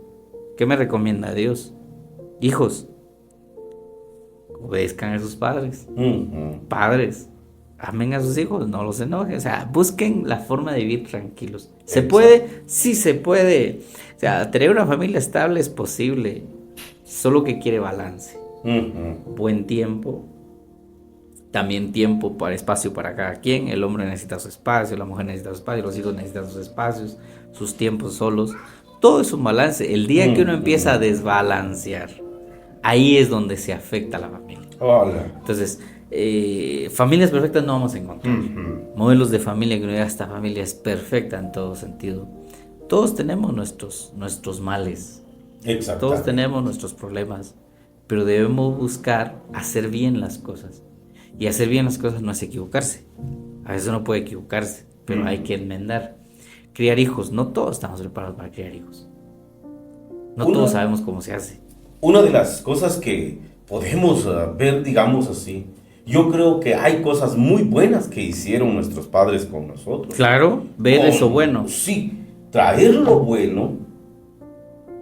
¿Qué me recomienda Dios? Hijos, obedezcan a sus padres. Padres, amen a sus hijos, no los enojen. O sea, busquen la forma de vivir tranquilos. ¿Se puede? Sí se puede. O sea, tener una familia estable es posible, solo que quiere balance. Buen tiempo, también tiempo para espacio para cada quien. El hombre necesita su espacio, la mujer necesita su espacio, los hijos necesitan sus espacios, sus tiempos solos. Todo es un balance. El día que uno empieza a desbalancear, ahí es donde se afecta a la familia. Entonces, familias perfectas no vamos a encontrar. Modelos de familia que no diga esta familia es perfecta en todo sentido. Todos tenemos nuestros males. Todos tenemos nuestros problemas. Pero debemos buscar hacer bien las cosas. Y hacer bien las cosas no es equivocarse. A veces uno puede equivocarse, pero hay que enmendar. Criar hijos, no todos estamos preparados para criar hijos. No todos sabemos cómo se hace.
Una de las cosas que podemos ver, digamos así, yo creo que hay cosas muy buenas que hicieron nuestros padres con nosotros.
Claro, ver eso bueno.
Sí, traer lo bueno,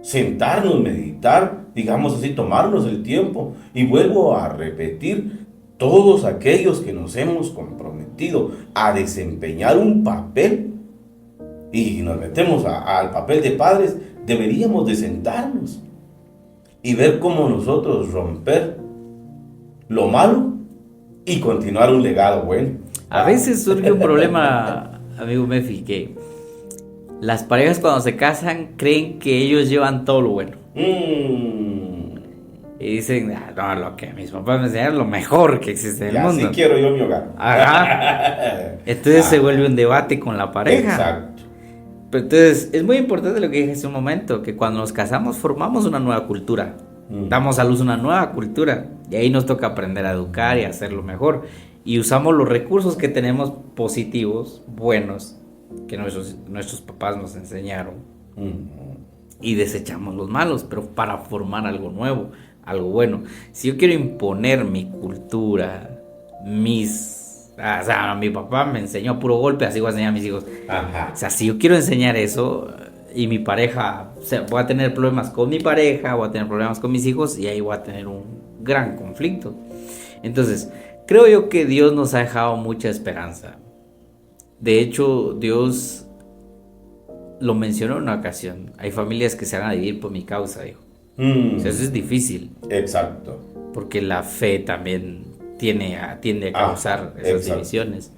sentarnos, meditar, digamos así, tomarnos el tiempo. Y vuelvo a repetir, todos aquellos que nos hemos comprometido a desempeñar un papel y nos metemos al papel de padres, deberíamos de sentarnos y ver cómo nosotros romper lo malo y continuar un legado bueno.
A veces surge un problema, amigo Mefi, que las parejas cuando se casan creen que ellos llevan todo lo bueno. Y dicen, no, lo que mis papás me enseñaron es lo mejor que existe en el mundo.
Así quiero yo mi hogar.
Entonces se vuelve un debate con la pareja.
Exacto.
Pero entonces es muy importante lo que dije hace un momento, que cuando nos casamos formamos una nueva cultura. Damos a luz una nueva cultura. Y ahí nos toca aprender a educar y a hacerlo mejor. Y usamos los recursos que tenemos positivos, buenos, que nuestros papás nos enseñaron. Y desechamos los malos, pero para formar algo nuevo, algo bueno. Si yo quiero imponer mi cultura, mi papá me enseñó a puro golpe, así voy a enseñar a mis hijos. O sea, si yo quiero enseñar eso y mi pareja, o sea, voy a tener problemas con mi pareja, voy a tener problemas con mis hijos y ahí voy a tener un gran conflicto. Entonces, creo yo que Dios nos ha dejado mucha esperanza. De hecho, Dios lo mencionó en una ocasión. Hay familias que se van a dividir por mi causa, dijo. O sea, eso es difícil.
Exacto.
Porque la fe también tiende a causar esas divisiones.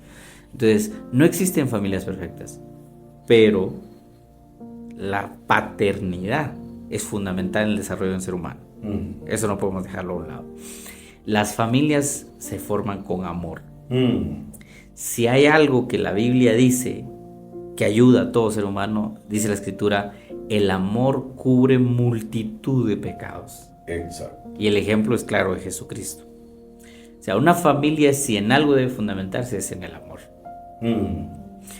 Entonces, no existen familias perfectas, pero la paternidad es fundamental en el desarrollo de un ser humano. Eso no podemos dejarlo a un lado. Las familias se forman con amor. Si hay algo que la Biblia dice que ayuda a todo ser humano, dice la Escritura, el amor cubre multitud de pecados.
Exacto.
Y el ejemplo es claro de Jesucristo. O sea, una familia, si en algo debe fundamentarse, es en el amor.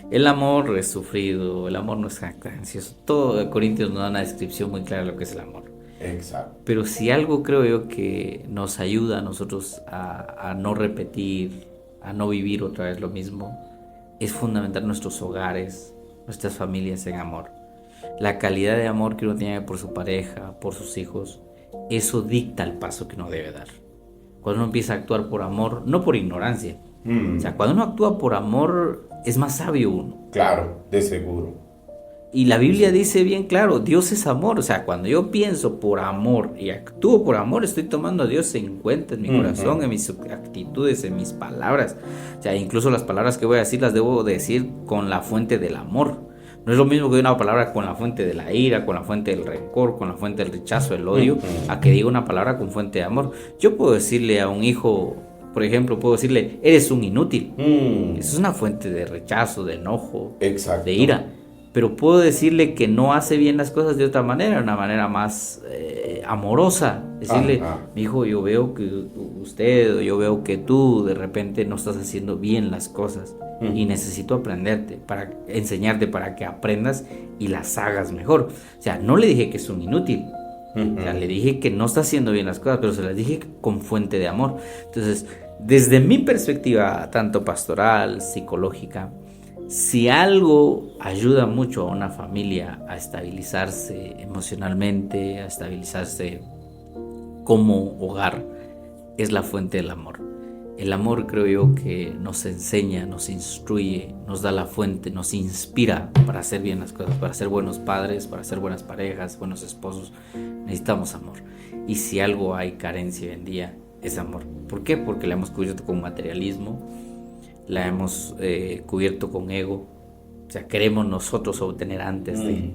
El amor es sufrido, el amor no es jactancioso. Todo Corintios nos da una descripción muy clara de lo que es el amor.
Exacto.
Pero si algo creo yo que nos ayuda a nosotros a no repetir, a no vivir otra vez lo mismo, es fundamentar nuestros hogares, nuestras familias en amor. La calidad de amor que uno tiene por su pareja, por sus hijos, eso dicta el paso que uno debe dar. Cuando uno empieza a actuar por amor, no por ignorancia. O sea, cuando uno actúa por amor, es más sabio uno.
Claro, de seguro.
Y la Biblia dice bien claro, Dios es amor. O sea, cuando yo pienso por amor y actúo por amor, estoy tomando a Dios en cuenta en mi corazón, en mis actitudes, en mis palabras. O sea, incluso las palabras que voy a decir las debo decir con la fuente del amor. No es lo mismo que una palabra con la fuente de la ira, con la fuente del rencor, con la fuente del rechazo, el odio, a que diga una palabra con fuente de amor. Yo puedo decirle a un hijo, por ejemplo, puedo decirle, eres un inútil. Eso es una fuente de rechazo, de enojo,
exacto,
de ira. Pero puedo decirle que no hace bien las cosas de otra manera, una manera más amorosa. Decirle, mi hijo, yo veo que usted, o yo veo que tú de repente no estás haciendo bien las cosas y necesito aprenderte, para enseñarte para que aprendas y las hagas mejor. O sea, no le dije que es un inútil. O sea, le dije que no está haciendo bien las cosas, pero se las dije con fuente de amor. Entonces, desde mi perspectiva, tanto pastoral, psicológica, si algo ayuda mucho a una familia a estabilizarse emocionalmente, a estabilizarse como hogar, es la fuente del amor. El amor, creo yo, que nos enseña, nos instruye, nos da la fuente, nos inspira para hacer bien las cosas, para ser buenos padres, para ser buenas parejas, buenos esposos. Necesitamos amor. Y si algo hay carencia hoy en día, es amor. ¿Por qué? Porque la hemos cubierto con materialismo, la hemos cubierto con ego. O sea, queremos nosotros obtener antes de...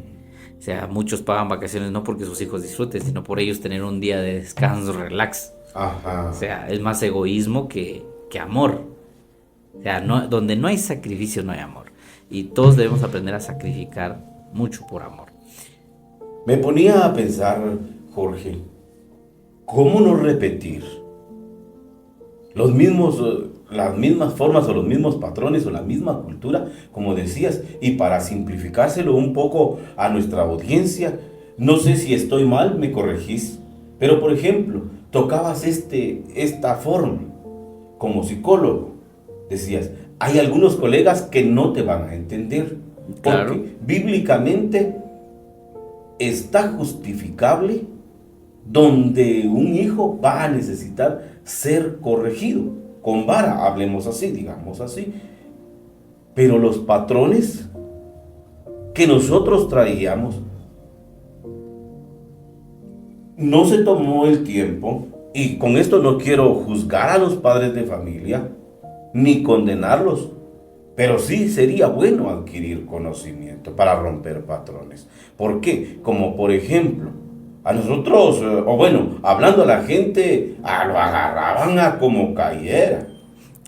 O sea, muchos pagan vacaciones no porque sus hijos disfruten, sino por ellos tener un día de descanso, relax. O sea, es más egoísmo que amor. O sea, donde no hay sacrificio no hay amor. Y todos debemos aprender a sacrificar mucho por amor.
Me ponía a pensar, Jorge, ¿cómo no repetir las mismas formas o los mismos patrones o la misma cultura, como decías? Y para simplificárselo un poco a nuestra audiencia, no sé si estoy mal, me corregís, pero por ejemplo, tocabas esta forma como psicólogo, decías, hay algunos colegas que no te van a entender, porque
claro,
bíblicamente está justificable donde un hijo va a necesitar ser corregido con vara, hablemos así, digamos así. Pero los patrones que nosotros traíamos, no se tomó el tiempo, y con esto no quiero juzgar a los padres de familia ni condenarlos, pero sí sería bueno adquirir conocimiento para romper patrones. ¿Por qué? Como por ejemplo, a nosotros, o bueno, hablando a la gente, lo agarraban a como cayera.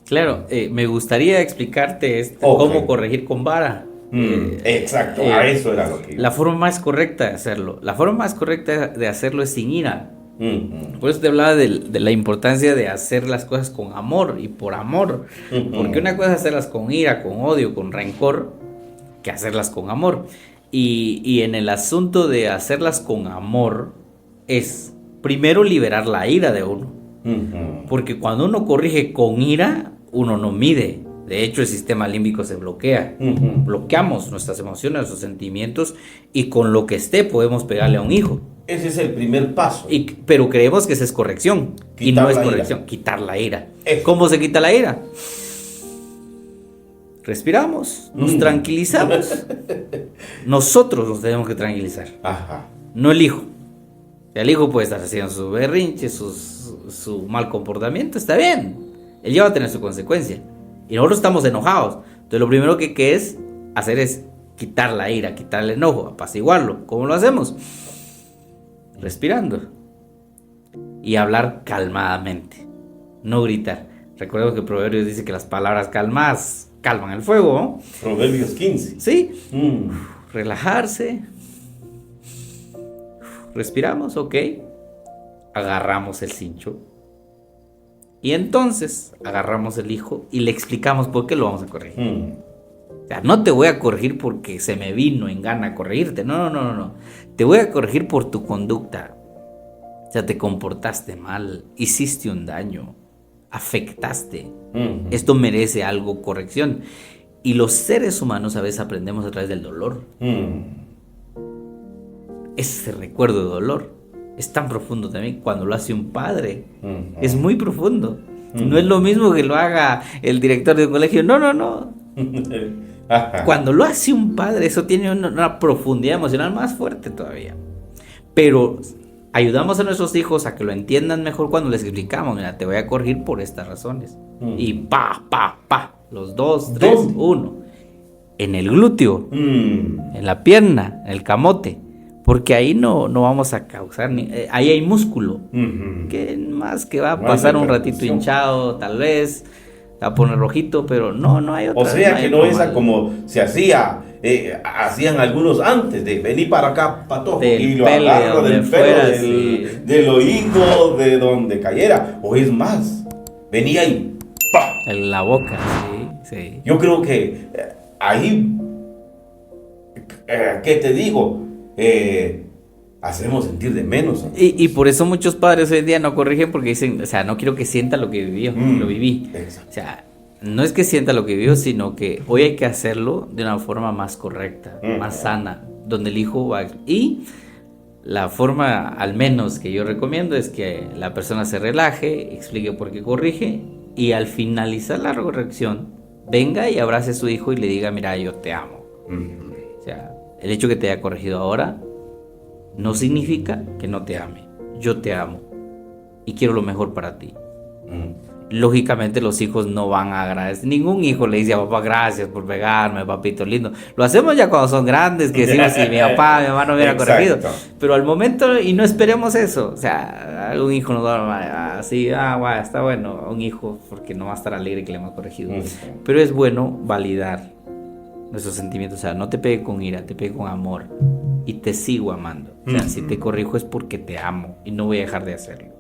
Claro, me gustaría explicarte cómo corregir con vara.
Exacto, a eso era lo que iba.
La forma más correcta de hacerlo. La forma más correcta de hacerlo es sin ira. Por eso te hablaba de la importancia de hacer las cosas con amor y por amor. Porque una cosa es hacerlas con ira, con odio, con rencor, que hacerlas con amor. Y en el asunto de hacerlas con amor es primero liberar la ira de uno. Porque cuando uno corrige con ira, uno no mide. De hecho, el sistema límbico se bloquea. Bloqueamos nuestras emociones, nuestros sentimientos, y con lo que esté podemos pegarle a un hijo.
Ese es el primer paso.
Pero creemos que esa es corrección. Y no es corrección. Quitar la ira. ¿Cómo se quita la ira? Respiramos, nos tranquilizamos. Nosotros nos tenemos que tranquilizar. No el hijo. El hijo puede estar haciendo su berrinche, su mal comportamiento, está bien. Él ya va a tener su consecuencia. Y nosotros estamos enojados. Entonces lo primero que es hacer es quitar la ira, quitar el enojo, apaciguarlo. ¿Cómo lo hacemos? Respirando y hablar calmadamente, no gritar. Recuerdo que Proverbios dice que las palabras calmadas calman el fuego, ¿no?
Proverbios 15.
Sí. Relajarse. Respiramos, ok. Agarramos el cincho. Y entonces agarramos el hijo y le explicamos por qué lo vamos a corregir. O sea, no te voy a corregir porque se me vino en gana corregirte. No. Te voy a corregir por tu conducta. O sea, te comportaste mal, hiciste un daño, afectaste. Esto merece algo corrección. Y los seres humanos a veces aprendemos a través del dolor. Ese recuerdo de dolor es tan profundo también cuando lo hace un padre. Es muy profundo. No es lo mismo que lo haga el director de un colegio. No. Cuando lo hace un padre, eso tiene una profundidad emocional más fuerte todavía. Pero ayudamos a nuestros hijos a que lo entiendan mejor cuando les explicamos, mira, te voy a corregir por estas razones. Y pa, los 2, 3, 1. En el glúteo, en la pierna, en el camote. Porque ahí no vamos a causar ahí hay músculo. Que más que va a pasar un ratito hinchado, tal vez. Va a poner rojito, pero no hay otra.
O sea que no es como se hacían algunos antes de venir para acá, patojo, y lo agarro del pelo, del oído, de donde cayera. O es más, venía y ¡pah!
En la boca, sí.
Yo creo que ahí, ¿qué te digo? Hacemos sentir de menos.
Y por eso muchos padres hoy en día no corrigen porque dicen, o sea, no quiero que sienta lo que vivió, lo viví. Exacto. O sea, no es que sienta lo que vivió, sino que hoy hay que hacerlo de una forma más correcta, más sana, donde el hijo va. Y la forma, al menos que yo recomiendo, es que la persona se relaje, explique por qué corrige y al finalizar la corrección, venga y abrace a su hijo y le diga, mira, yo te amo. O sea, el hecho que te haya corregido ahora no significa que no te ame. Yo te amo y quiero lo mejor para ti. Lógicamente los hijos no van a agradecer. Ningún hijo le dice a papá, gracias por pegarme, papito lindo. Lo hacemos ya cuando son grandes, que decimos, si mi papá, mi mamá no hubiera corregido. Pero al momento, y no esperemos eso. O sea, algún hijo nos va así, guau, está bueno, un hijo, porque no va a estar alegre que le hemos corregido. Pero es bueno validar nuestros sentimientos. O sea, no te pegue con ira, te pegue con amor. Y te sigo amando. O sea, si te corrijo es porque te amo y no voy a dejar de hacerlo.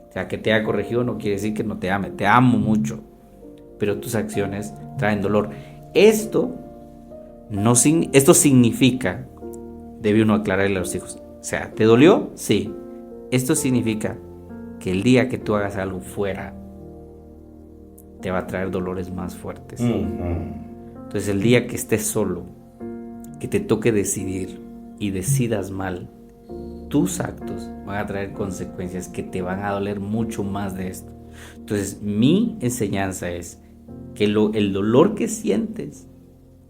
O sea, que te haya corregido no quiere decir que no te ame. Te amo mucho, pero tus acciones traen dolor. Esto significa, debe uno aclararle a los hijos. O sea, ¿te dolió? Sí. Esto significa que el día que tú hagas algo fuera, te va a traer dolores más fuertes. Entonces, el día que estés solo, que te toque decidir y decidas mal, tus actos van a traer consecuencias que te van a doler mucho más de esto. Entonces, mi enseñanza es que el dolor que sientes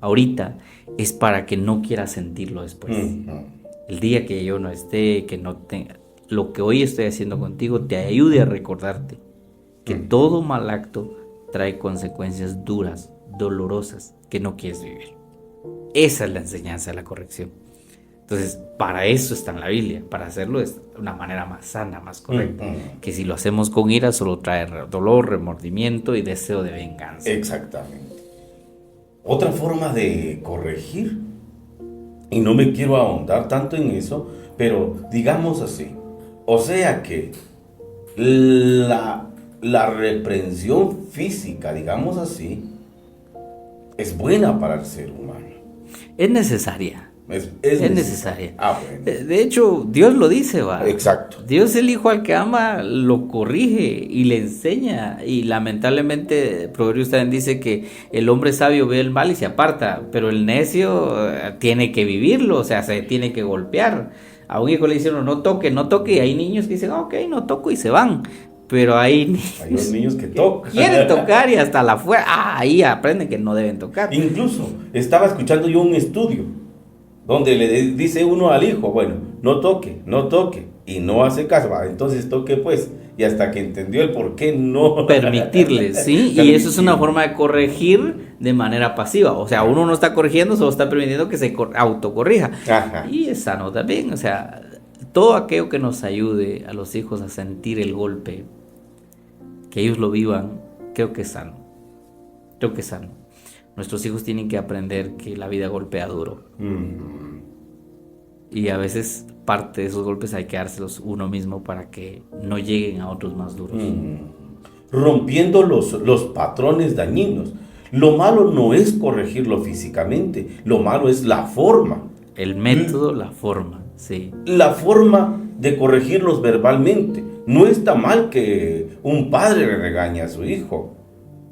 ahorita es para que no quieras sentirlo después. El día que yo no esté, que no tenga, lo que hoy estoy haciendo contigo te ayude a recordarte que todo mal acto trae consecuencias duras, dolorosas, que no quieres vivir. Esa es la enseñanza de la corrección. Entonces, para eso está en la Biblia, para hacerlo de una manera más sana, más correcta. Que si lo hacemos con ira, solo trae dolor, remordimiento y deseo de venganza.
Exactamente. Otra forma de corregir, y no me quiero ahondar tanto en eso, pero digamos así, o sea que la reprensión física, digamos así, es buena para el ser humano.
Es necesaria. Es necesaria.
Bueno.
De hecho, Dios lo dice, ¿va?
Exacto.
Dios, el hijo al que ama, lo corrige y le enseña. Y lamentablemente, Proverbios también dice que el hombre sabio ve el mal y se aparta, pero el necio tiene que vivirlo, o sea, se tiene que golpear. A un hijo le dicen, no toque, y hay niños que dicen, ok, no toco y se van. Pero hay
los niños que tocan.
Quieren tocar y hasta la fuera. Ahí aprenden que no deben tocar.
Incluso, estaba escuchando yo un estudio donde le dice uno al hijo, bueno, no toque, y no hace caso, entonces toque pues, y hasta que entendió el por qué no.
Permitirles, ¿sí? Y eso es una forma de corregir de manera pasiva. O sea, uno no está corrigiendo, solo está permitiendo que se autocorrija.
Ajá.
Y es sano también. O sea, todo aquello que nos ayude a los hijos a sentir el golpe, que ellos lo vivan, creo que es sano. Creo que es sano. Nuestros hijos tienen que aprender que la vida golpea duro. Y a veces parte de esos golpes hay que dárselos uno mismo para que no lleguen a otros más duros.
Rompiendo los patrones dañinos. Lo malo no es corregirlo físicamente, lo malo es la forma.
El método, la forma, sí.
La forma de corregirlos verbalmente. No está mal que un padre le regañe a su hijo.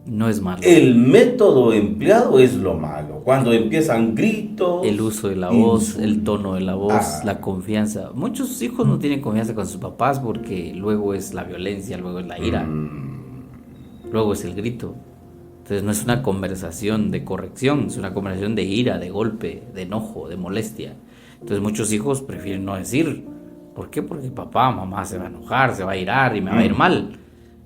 No es malo.
El método empleado es lo malo. Cuando empiezan gritos.
El uso de la voz, el tono de la voz, la confianza. Muchos hijos no tienen confianza con sus papás porque luego es la violencia, luego es la ira. Luego es el grito. Entonces no es una conversación de corrección, es una conversación de ira, de golpe, de enojo, de molestia. Entonces muchos hijos prefieren no decir. ¿Por qué? Porque papá, mamá se va a enojar, se va a irar y me va a ir mal.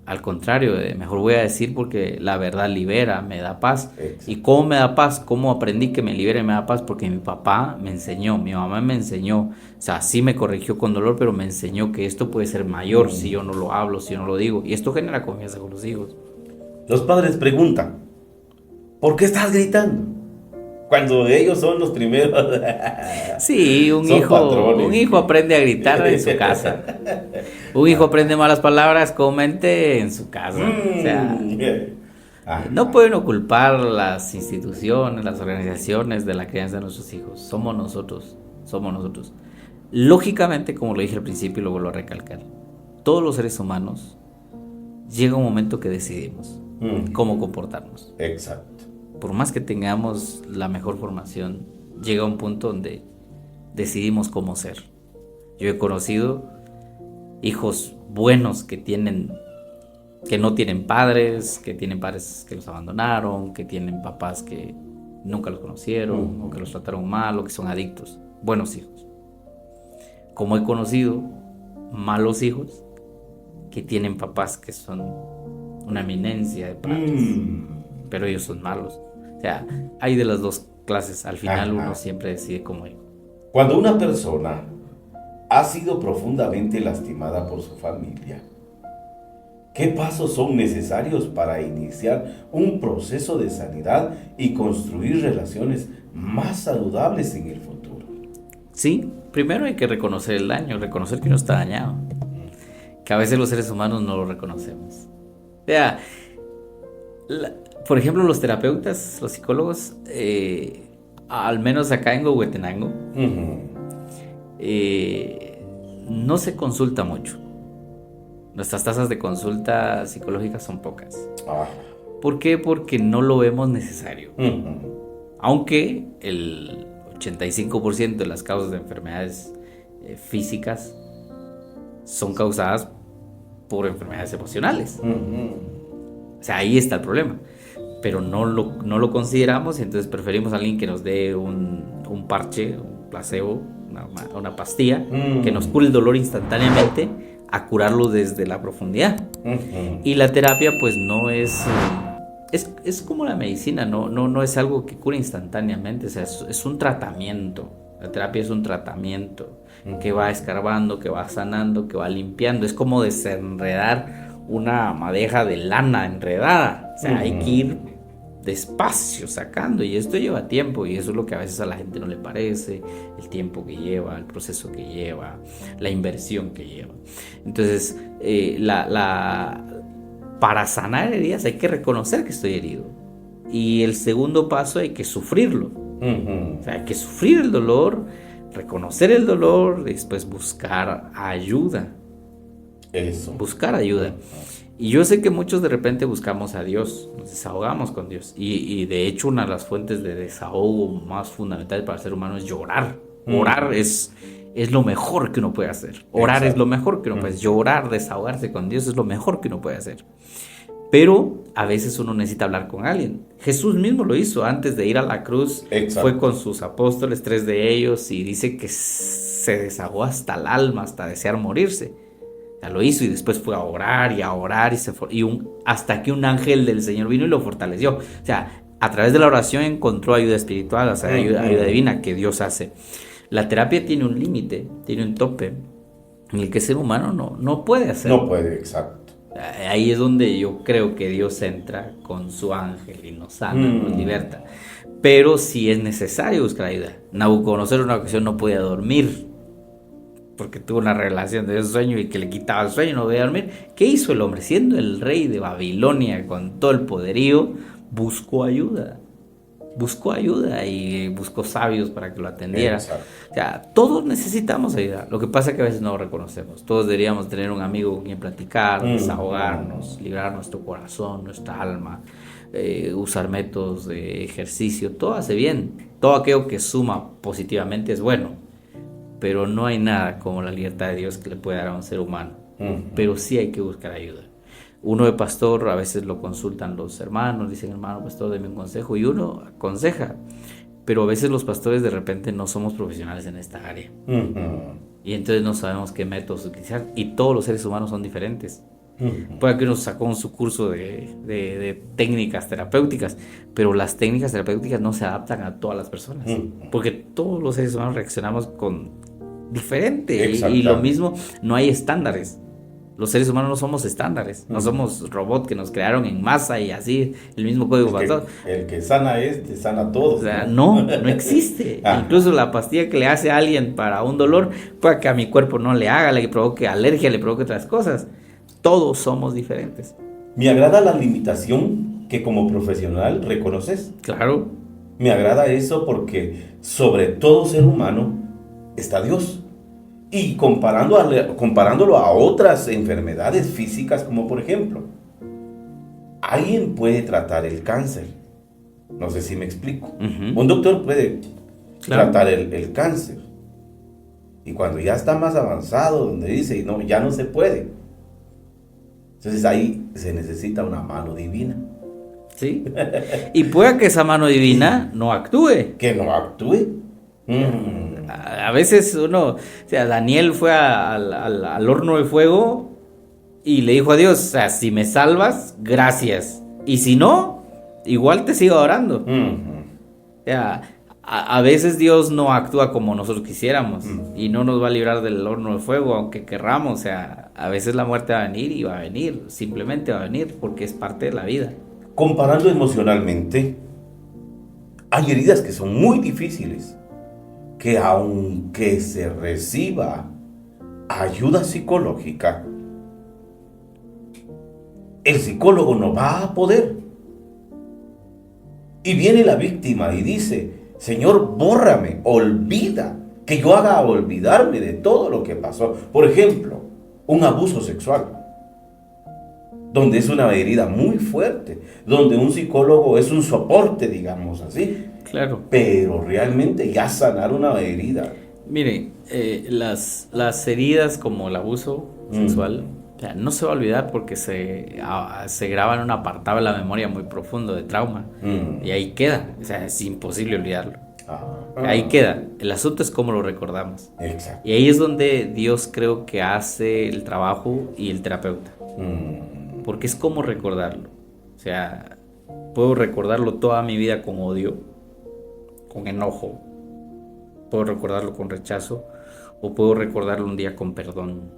Al contrario, mejor voy a decir porque la verdad libera, me da paz.
Exacto.
¿Y cómo me da paz? ¿Cómo aprendí que me libera y me da paz? Porque mi papá me enseñó, mi mamá me enseñó. O sea, sí me corrigió con dolor, pero me enseñó que esto puede ser mayor si yo no lo hablo, si yo no lo digo. Y esto genera confianza con los hijos.
Los padres preguntan, ¿por qué estás gritando? Cuando ellos son los primeros.
Sí, un hijo aprende a gritar en su casa. Un hijo aprende malas palabras comúnmente en su casa. O sea, no pueden culpar las instituciones, las organizaciones de la crianza de nuestros hijos. Somos nosotros. Lógicamente, como lo dije al principio y lo vuelvo a recalcar, todos los seres humanos llega un momento que decidimos cómo comportarnos.
Exacto.
Por más que tengamos la mejor formación, llega un punto donde decidimos cómo ser. Yo he conocido hijos buenos que no tienen padres, que tienen padres que los abandonaron, que tienen papás que nunca los conocieron, o que los trataron mal, o que son adictos. Buenos hijos. Como he conocido malos hijos que tienen papás que son una eminencia de padres, pero ellos son malos. O sea, hay de las dos clases. Al final uno siempre decide cómo ir.
Cuando una persona ha sido profundamente lastimada por su familia, ¿qué pasos son necesarios para iniciar un proceso de sanidad y construir relaciones más saludables en el futuro?
Sí, primero hay que reconocer el daño, reconocer que uno está dañado. Que a veces los seres humanos no lo reconocemos. O sea, por ejemplo, los terapeutas, los psicólogos, al menos acá en Huehuetenango, no se consulta mucho. Nuestras tasas de consulta psicológica son pocas. ¿Por qué? Porque no lo vemos necesario. Aunque el 85% de las causas de enfermedades físicas son causadas por enfermedades emocionales. O sea, ahí está el problema. Pero no lo consideramos y entonces preferimos a alguien que nos dé un parche, un placebo, una pastilla, que nos cure el dolor instantáneamente, a curarlo desde la profundidad. Y la terapia pues no es como la medicina, no es algo que cura instantáneamente, o sea, es un tratamiento. La terapia es un tratamiento que va escarbando, que va sanando, que va limpiando. Es como desenredar una madeja de lana enredada. O sea, hay que ir despacio sacando, y esto lleva tiempo, y eso es lo que a veces a la gente no le parece, el tiempo que lleva, el proceso que lleva, la inversión que lleva. Entonces, para sanar heridas hay que reconocer que estoy herido, y el segundo paso hay que sufrirlo. O sea, hay que sufrir el dolor, reconocer el dolor, después buscar ayuda. Buscar ayuda. Y yo sé que muchos de repente buscamos a Dios, nos desahogamos con Dios. Y de hecho una de las fuentes de desahogo más fundamentales para el ser humano es llorar. Orar es lo mejor que uno puede hacer. Orar es lo mejor que uno puede hacer. Llorar, desahogarse con Dios es lo mejor que uno puede hacer. Pero a veces uno necesita hablar con alguien. Jesús mismo lo hizo antes de ir a la cruz. Exacto. Fue con sus apóstoles, 3 de ellos, y dice que se desahogó hasta el alma, hasta desear morirse. O sea, lo hizo y después fue a orar hasta que un ángel del Señor vino y lo fortaleció. O sea, a través de la oración encontró ayuda espiritual, o sea, ayuda divina que Dios hace. La terapia tiene un límite, tiene un tope, en el que el ser humano no puede hacer.
No puede, exacto.
Ahí es donde yo creo que Dios entra con su ángel y nos sana, nos liberta. Pero sí es necesario buscar ayuda. Nabucodonosor en una ocasión no podía dormir porque tuvo una relación de sueño y que le quitaba el sueño, no podía dormir. ¿Qué hizo el hombre? Siendo el rey de Babilonia con todo el poderío, buscó ayuda y buscó sabios para que lo atendieran. O sea, todos necesitamos ayuda. Lo que pasa es que a veces no lo reconocemos. Todos deberíamos tener un amigo con quien platicar, desahogarnos, librar nuestro corazón, nuestra alma, usar métodos de ejercicio. Todo hace bien. Todo aquello que suma positivamente es bueno. Pero no hay nada como la libertad de Dios que le puede dar a un ser humano. Pero sí hay que buscar ayuda. Uno de pastor, a veces lo consultan los hermanos, dicen, hermano pastor, deme un consejo, y uno aconseja, pero a veces los pastores de repente no somos profesionales en esta área, y entonces no sabemos qué métodos utilizar, y todos los seres humanos son diferentes. Puede que uno sacó su curso de técnicas terapéuticas, pero las técnicas terapéuticas no se adaptan a todas las personas, porque todos los seres humanos reaccionamos con diferente, y lo mismo, no hay estándares. Los seres humanos no somos estándares, no somos robots que nos crearon en masa y así, el mismo código para todos.
El que sana te sana a todos.
O sea, no existe. Incluso la pastilla que le hace a alguien para un dolor, puede que a mi cuerpo no le haga, le provoque alergia, le provoque otras cosas. Todos somos diferentes.
Me agrada la limitación que como profesional reconoces.
Claro.
Me agrada eso porque sobre todo ser humano está Dios. Y comparándolo a otras enfermedades físicas, como por ejemplo, alguien puede tratar el cáncer. No sé si me explico. Un doctor puede tratar el cáncer. Y cuando ya está más avanzado, donde dice, no, ya no se puede. Entonces ahí se necesita una mano divina.
Sí. Y puede que esa mano divina no actúe.
Que no actúe.
A veces uno, o sea, Daniel fue al horno de fuego y le dijo a Dios, o sea, si me salvas, gracias. Y si no, igual te sigo adorando. O sea, a veces Dios no actúa como nosotros quisiéramos y no nos va a librar del horno de fuego, aunque querramos. O sea, a veces la muerte va a venir y va a venir, simplemente va a venir porque es parte de la vida.
Comparando emocionalmente, hay heridas que son muy difíciles, que aunque se reciba ayuda psicológica, el psicólogo no va a poder. Y viene la víctima y dice, Señor, bórrame, olvida, que yo haga olvidarme de todo lo que pasó. Por ejemplo, un abuso sexual, donde es una herida muy fuerte, donde un psicólogo es un soporte, digamos así.
Claro.
Pero realmente ya sanar una herida.
Mire, las heridas como el abuso sexual, o sea, no se va a olvidar porque se graba en un apartado de la memoria muy profundo de trauma. Y ahí queda. O sea, es imposible olvidarlo. Ahí queda. El asunto es cómo lo recordamos.
Exacto.
Y ahí es donde Dios creo que hace el trabajo y el terapeuta. Porque es cómo recordarlo. O sea, puedo recordarlo toda mi vida con odio, con enojo, puedo recordarlo con rechazo, o puedo recordarlo un día con perdón.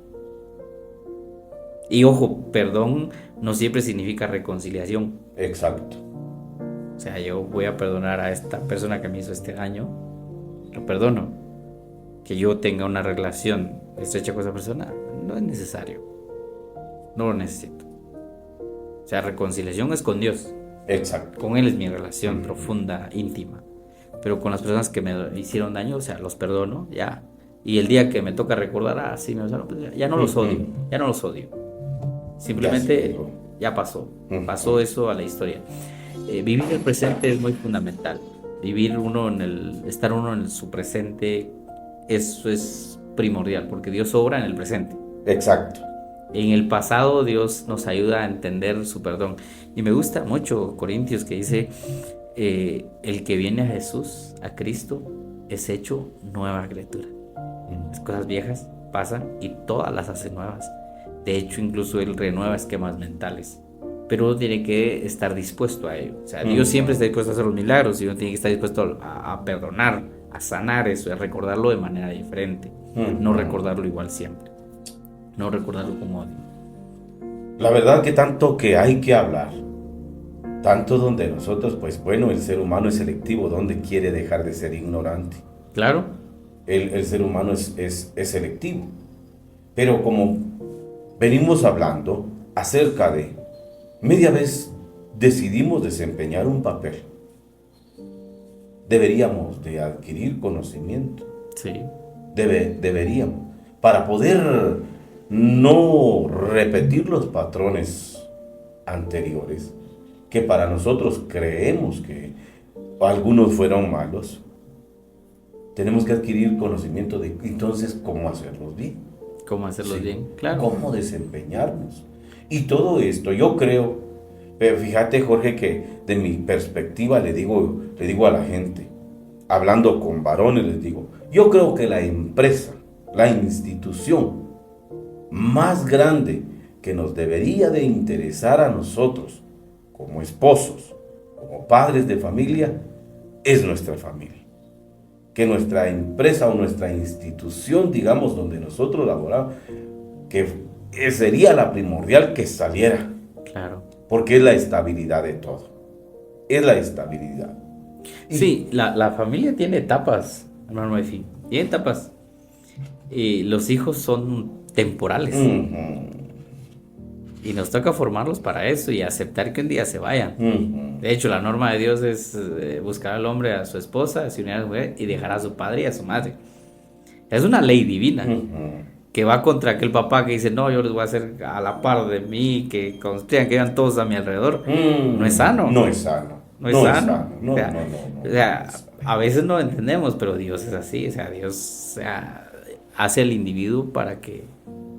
Y ojo, perdón no siempre significa reconciliación.
Exacto.
O sea, yo voy a perdonar a esta persona que me hizo este daño, lo perdono. Que yo tenga una relación estrecha con esa persona, no es necesario. No lo necesito. O sea, reconciliación es con Dios.
Exacto.
Con Él es mi relación profunda, íntima. Pero con las personas que me hicieron daño, o sea, los perdono, ya. Y el día que me toca recordar, sí me usaron, pues ya no los odio, ya no los odio. Simplemente ya pasó, pasó eso a la historia. Vivir el presente es muy fundamental. Estar uno en su presente, eso es primordial, porque Dios obra en el presente.
Exacto.
En el pasado Dios nos ayuda a entender su perdón. Y me gusta mucho Corintios que dice, el que viene a Jesús, a Cristo, es hecho nueva criatura. Las cosas viejas pasan y todas las hace nuevas. De hecho, incluso Él renueva esquemas mentales. Pero uno tiene que estar dispuesto a ello. O sea, Dios siempre está dispuesto a hacer los milagros y uno tiene que estar dispuesto a perdonar, a sanar eso, a recordarlo de manera diferente. No recordarlo igual siempre. No recordarlo como odio.
La verdad que tanto que hay que hablar, tanto donde nosotros, pues bueno, el ser humano es selectivo, donde quiere dejar de ser ignorante.
Claro.
El ser humano es selectivo. Pero como venimos hablando acerca de, media vez decidimos desempeñar un papel, deberíamos de adquirir conocimiento.
Sí.
Deberíamos, para poder no repetir los patrones anteriores, que para nosotros creemos que algunos fueron malos. Tenemos que adquirir conocimiento de entonces cómo hacerlos bien.
¿Cómo hacerlos
Sí,
bien? Claro.
cómo desempeñarnos. Y todo esto, yo creo, fíjate Jorge, que de mi perspectiva le digo a la gente, hablando con varones, les digo, yo creo que la empresa, la institución más grande que nos debería de interesar a nosotros, como esposos, como padres de familia, es nuestra familia. Que nuestra empresa o nuestra institución, digamos, donde nosotros laboramos, que sería la primordial que saliera.
Claro.
Porque es la estabilidad de todo. Es la estabilidad.
Sí, la familia tiene etapas, hermano Efi. Tiene etapas. Y los hijos son temporales. Y nos toca formarlos para eso y aceptar que un día se vayan. De hecho, la norma de Dios es buscar al hombre a su esposa, se unir a su mujer y dejar a su padre y a su madre. Es una ley divina que va contra aquel papá que dice, no, yo les voy a hacer a la par de mí, que construyan, que vean todos a mi alrededor. No es sano.
No es sano.
No es sano.
No,
O sea,
no.
O sea, a veces no lo entendemos, pero Dios es así. O sea, Dios hace al individuo para que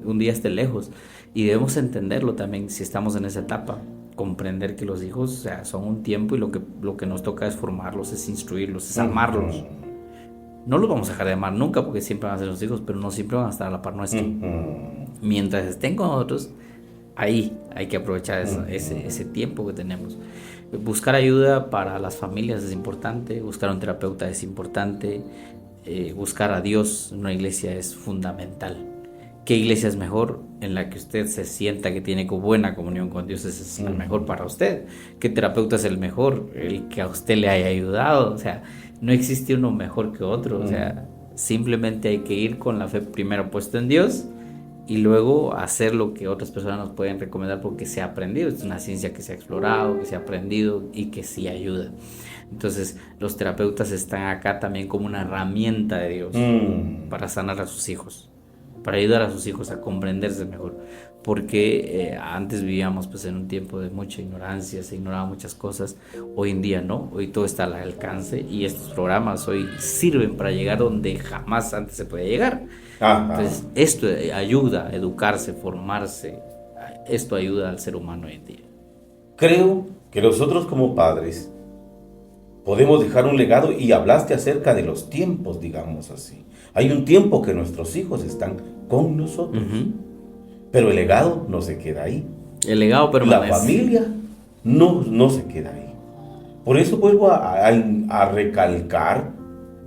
un día esté lejos. Y debemos entenderlo también si estamos en esa etapa. Comprender que los hijos, o sea, son un tiempo y lo que nos toca es formarlos, es instruirlos, es amarlos. No los vamos a dejar de amar nunca porque siempre van a ser los hijos, pero no siempre van a estar a la par nuestra. Mientras estén con nosotros, ahí hay que aprovechar ese tiempo que tenemos. Buscar ayuda para las familias es importante, buscar un terapeuta es importante, buscar a Dios en una iglesia es fundamental. ¿Qué iglesia es mejor? En la que usted se sienta que tiene buena comunión con Dios, ese es el mejor para usted. ¿Qué terapeuta es el mejor? El que a usted le haya ayudado. O sea, no existe uno mejor que otro. O sea, simplemente hay que ir con la fe primero puesta en Dios y luego hacer lo que otras personas nos pueden recomendar porque se ha aprendido. Es una ciencia que se ha explorado, que se ha aprendido y que sí ayuda. Entonces, los terapeutas están acá también como una herramienta de Dios para sanar a sus hijos, para ayudar a sus hijos a comprenderse mejor, porque antes vivíamos pues en un tiempo de mucha ignorancia, se ignoraban muchas cosas. Hoy en día no, hoy todo está al alcance y estos programas hoy sirven para llegar donde jamás antes se podía llegar. Entonces esto ayuda a educarse, formarse, esto ayuda al ser humano hoy en día.
Creo que nosotros como padres podemos dejar un legado, y hablaste acerca de los tiempos, digamos así. Hay un tiempo que nuestros hijos están con nosotros, pero el legado no se queda ahí.
El legado permanece.
La familia no se queda ahí. Por eso vuelvo a recalcar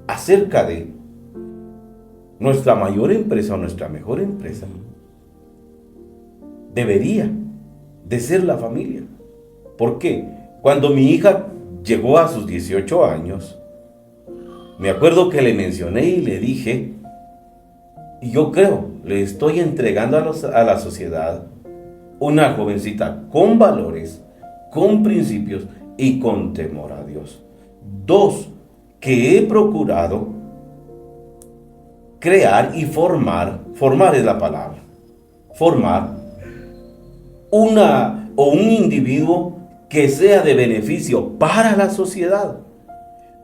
acerca de nuestra mayor empresa o nuestra mejor empresa. Debería de ser la familia. ¿Por qué? Cuando mi hija llegó a sus 18 años, me acuerdo que le mencioné y le dije, y yo creo, le estoy entregando a la sociedad una jovencita con valores, con principios y con temor a Dios. 2, que he procurado crear y formar es la palabra, formar un individuo que sea de beneficio para la sociedad.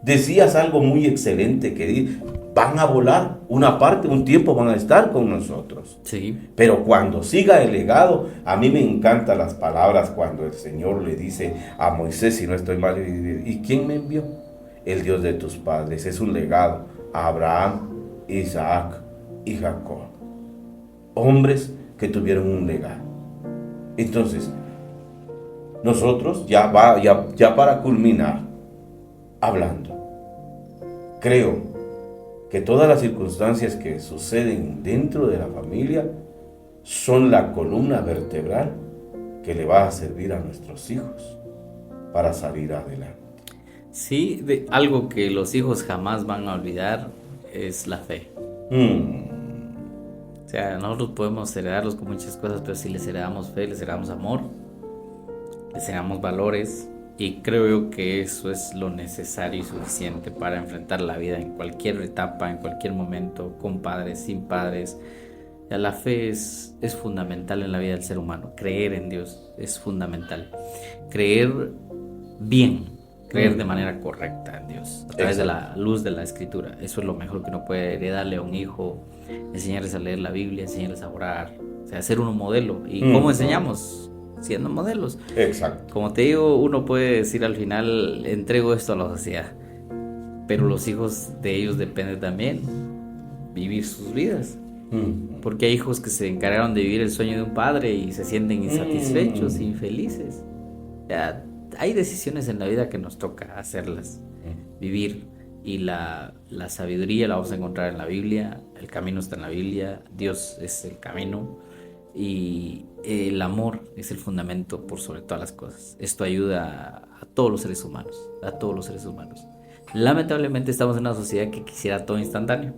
Decías algo muy excelente, que van a volar, una parte, un tiempo van a estar con nosotros.
Sí.
Pero cuando siga el legado, a mí me encantan las palabras cuando el Señor le dice a Moisés, si no estoy mal, ¿y quién me envió? El Dios de tus padres. Es un legado a Abraham, Isaac y Jacob. Hombres que tuvieron un legado. Entonces, nosotros, ya para culminar, hablando, creo que todas las circunstancias que suceden dentro de la familia son la columna vertebral que le va a servir a nuestros hijos para salir adelante.
Sí, algo que los hijos jamás van a olvidar es la fe. O sea, nosotros podemos heredarlos con muchas cosas, pero si les heredamos fe, les heredamos amor, les heredamos valores, y creo yo que eso es lo necesario y suficiente para enfrentar la vida en cualquier etapa, en cualquier momento, con padres, sin padres. Ya la fe es fundamental en la vida del ser humano. Creer en Dios es fundamental. Creer bien, creer de manera correcta en Dios, a través de la luz de la Escritura. Eso es lo mejor que uno puede heredarle a un hijo, enseñarles a leer la Biblia, enseñarles a orar, o sea, ser un modelo. ¿Y cómo enseñamos? Siendo modelos.
Exacto.
Como te digo, uno puede decir al final, entrego esto a la sociedad, pero los hijos de ellos depende también vivir sus vidas. Porque hay hijos que se encargaron de vivir el sueño de un padre y se sienten insatisfechos, infelices. Ya, hay decisiones en la vida que nos toca hacerlas, vivir, y la sabiduría la vamos a encontrar en la Biblia. El camino está en la Biblia, Dios es el camino, y el amor es el fundamento por sobre todas las cosas. Esto ayuda a todos los seres humanos, a todos los seres humanos. Lamentablemente estamos en una sociedad que quisiera todo instantáneo.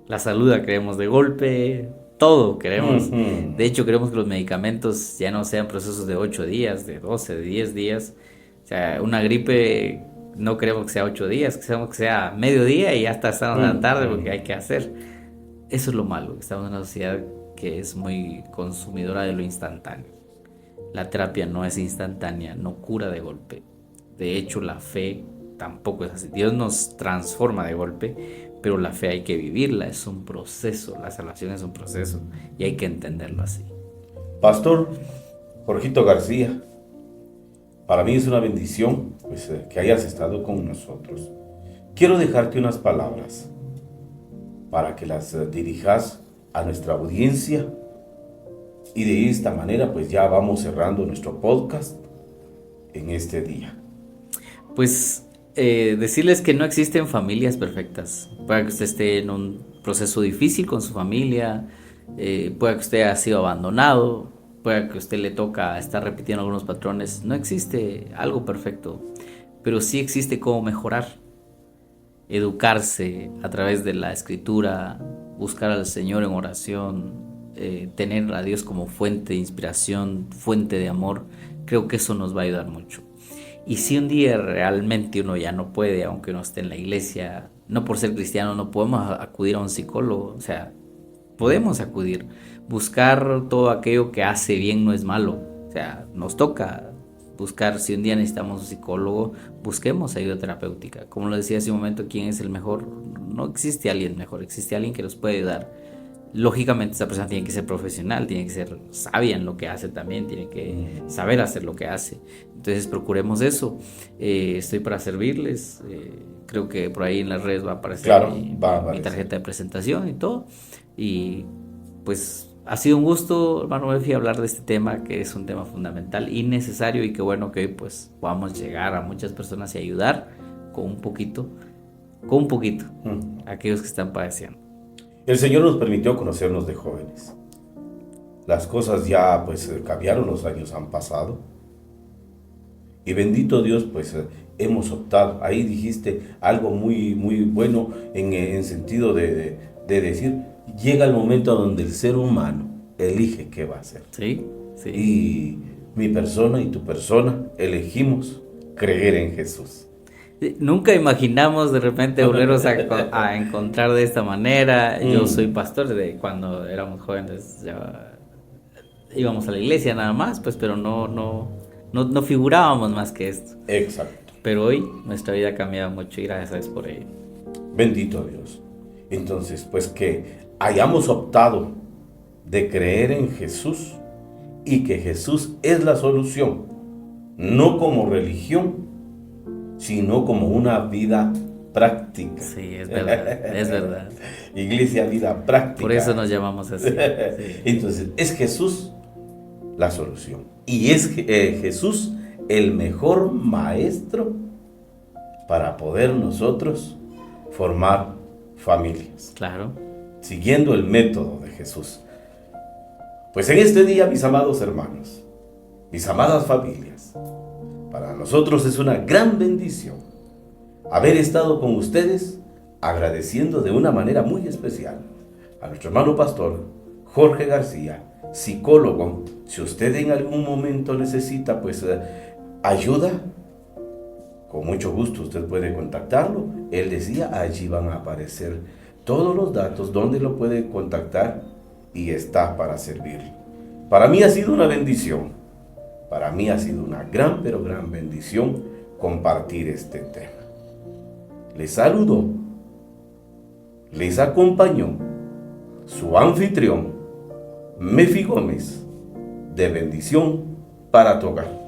La salud la queremos de golpe, todo queremos. De hecho, queremos que los medicamentos ya no sean procesos de 8 días, de 12, de 10 días. O sea, una gripe no queremos que sea 8 días, queremos que sea mediodía y ya hasta estamos en la tarde porque hay que hacer. Eso es lo malo, estamos en una sociedad que es muy consumidora de lo instantáneo. La terapia no es instantánea, no cura de golpe. De hecho, la fe tampoco es así. Dios nos transforma de golpe, pero la fe hay que vivirla, es un proceso, la salvación es un proceso y hay que entenderlo así.
Pastor Jorgito García, para mí es una bendición que hayas estado con nosotros. Quiero dejarte unas palabras para que las dirijas a nuestra audiencia, y de esta manera pues ya vamos cerrando nuestro podcast en este día.
Pues decirles que no existen familias perfectas. Puede que usted esté en un proceso difícil con su familia, puede que usted haya sido abandonado, puede que a usted le toca estar repitiendo algunos patrones. No existe algo perfecto, pero sí existe cómo mejorar. Educarse a través de la Escritura, buscar al Señor en oración, tener a Dios como fuente de inspiración, fuente de amor. Creo que eso nos va a ayudar mucho. Y si un día realmente uno ya no puede, aunque uno esté en la iglesia, no por ser cristiano no podemos acudir a un psicólogo, o sea, podemos acudir. Buscar todo aquello que hace bien no es malo, o sea, nos toca buscar. Si un día necesitamos un psicólogo, busquemos ayuda terapéutica. Como lo decía hace un momento, ¿quién es el mejor? No existe alguien mejor, existe alguien que nos puede ayudar. Lógicamente esa persona tiene que ser profesional, tiene que ser sabia en lo que hace también, tiene que saber hacer lo que hace. Entonces procuremos eso. Estoy para servirles. Creo que por ahí en las redes va a aparecer mi tarjeta de presentación y todo. Y pues ha sido un gusto, hermano Efi, hablar de este tema, que es un tema fundamental y necesario, y que bueno que hoy pues podamos llegar a muchas personas y ayudar con un poquito a aquellos que están padeciendo.
El Señor nos permitió conocernos de jóvenes. Las cosas ya pues cambiaron, los años han pasado. Y bendito Dios, pues hemos optado. Ahí dijiste algo muy, muy bueno en sentido de decir, llega el momento donde el ser humano elige qué va a hacer.
Sí.
Y mi persona y tu persona elegimos creer en Jesús.
Nunca imaginamos de repente volvernos a encontrar de esta manera. Yo soy pastor de cuando éramos jóvenes, ya íbamos a la iglesia nada más, pues, pero no figurábamos más que esto.
Exacto.
Pero hoy nuestra vida ha cambiado mucho y gracias a Dios por ello.
Bendito Dios. Entonces, pues que hayamos optado de creer en Jesús y que Jesús es la solución, no como religión, sino como una vida práctica.
Sí, es verdad, es verdad.
Iglesia Vida Práctica.
Por eso nos llamamos así. Sí.
Entonces, es Jesús la solución. Y es Jesús el mejor maestro para poder nosotros formar familias.
Claro.
Siguiendo el método de Jesús. Pues en este día, mis amados hermanos, mis amadas familias, para nosotros es una gran bendición haber estado con ustedes, agradeciendo de una manera muy especial a nuestro hermano pastor Jorge García, psicólogo. Si usted en algún momento necesita ayuda, con mucho gusto usted puede contactarlo. Él decía, allí van a aparecer todos los datos donde lo puede contactar y está para servirle. Para mí ha sido una bendición. Para mí ha sido una gran, pero gran bendición compartir este tema. Les saludó, les acompañó su anfitrión, Mefi Gómez, de Bendición para tu Hogar.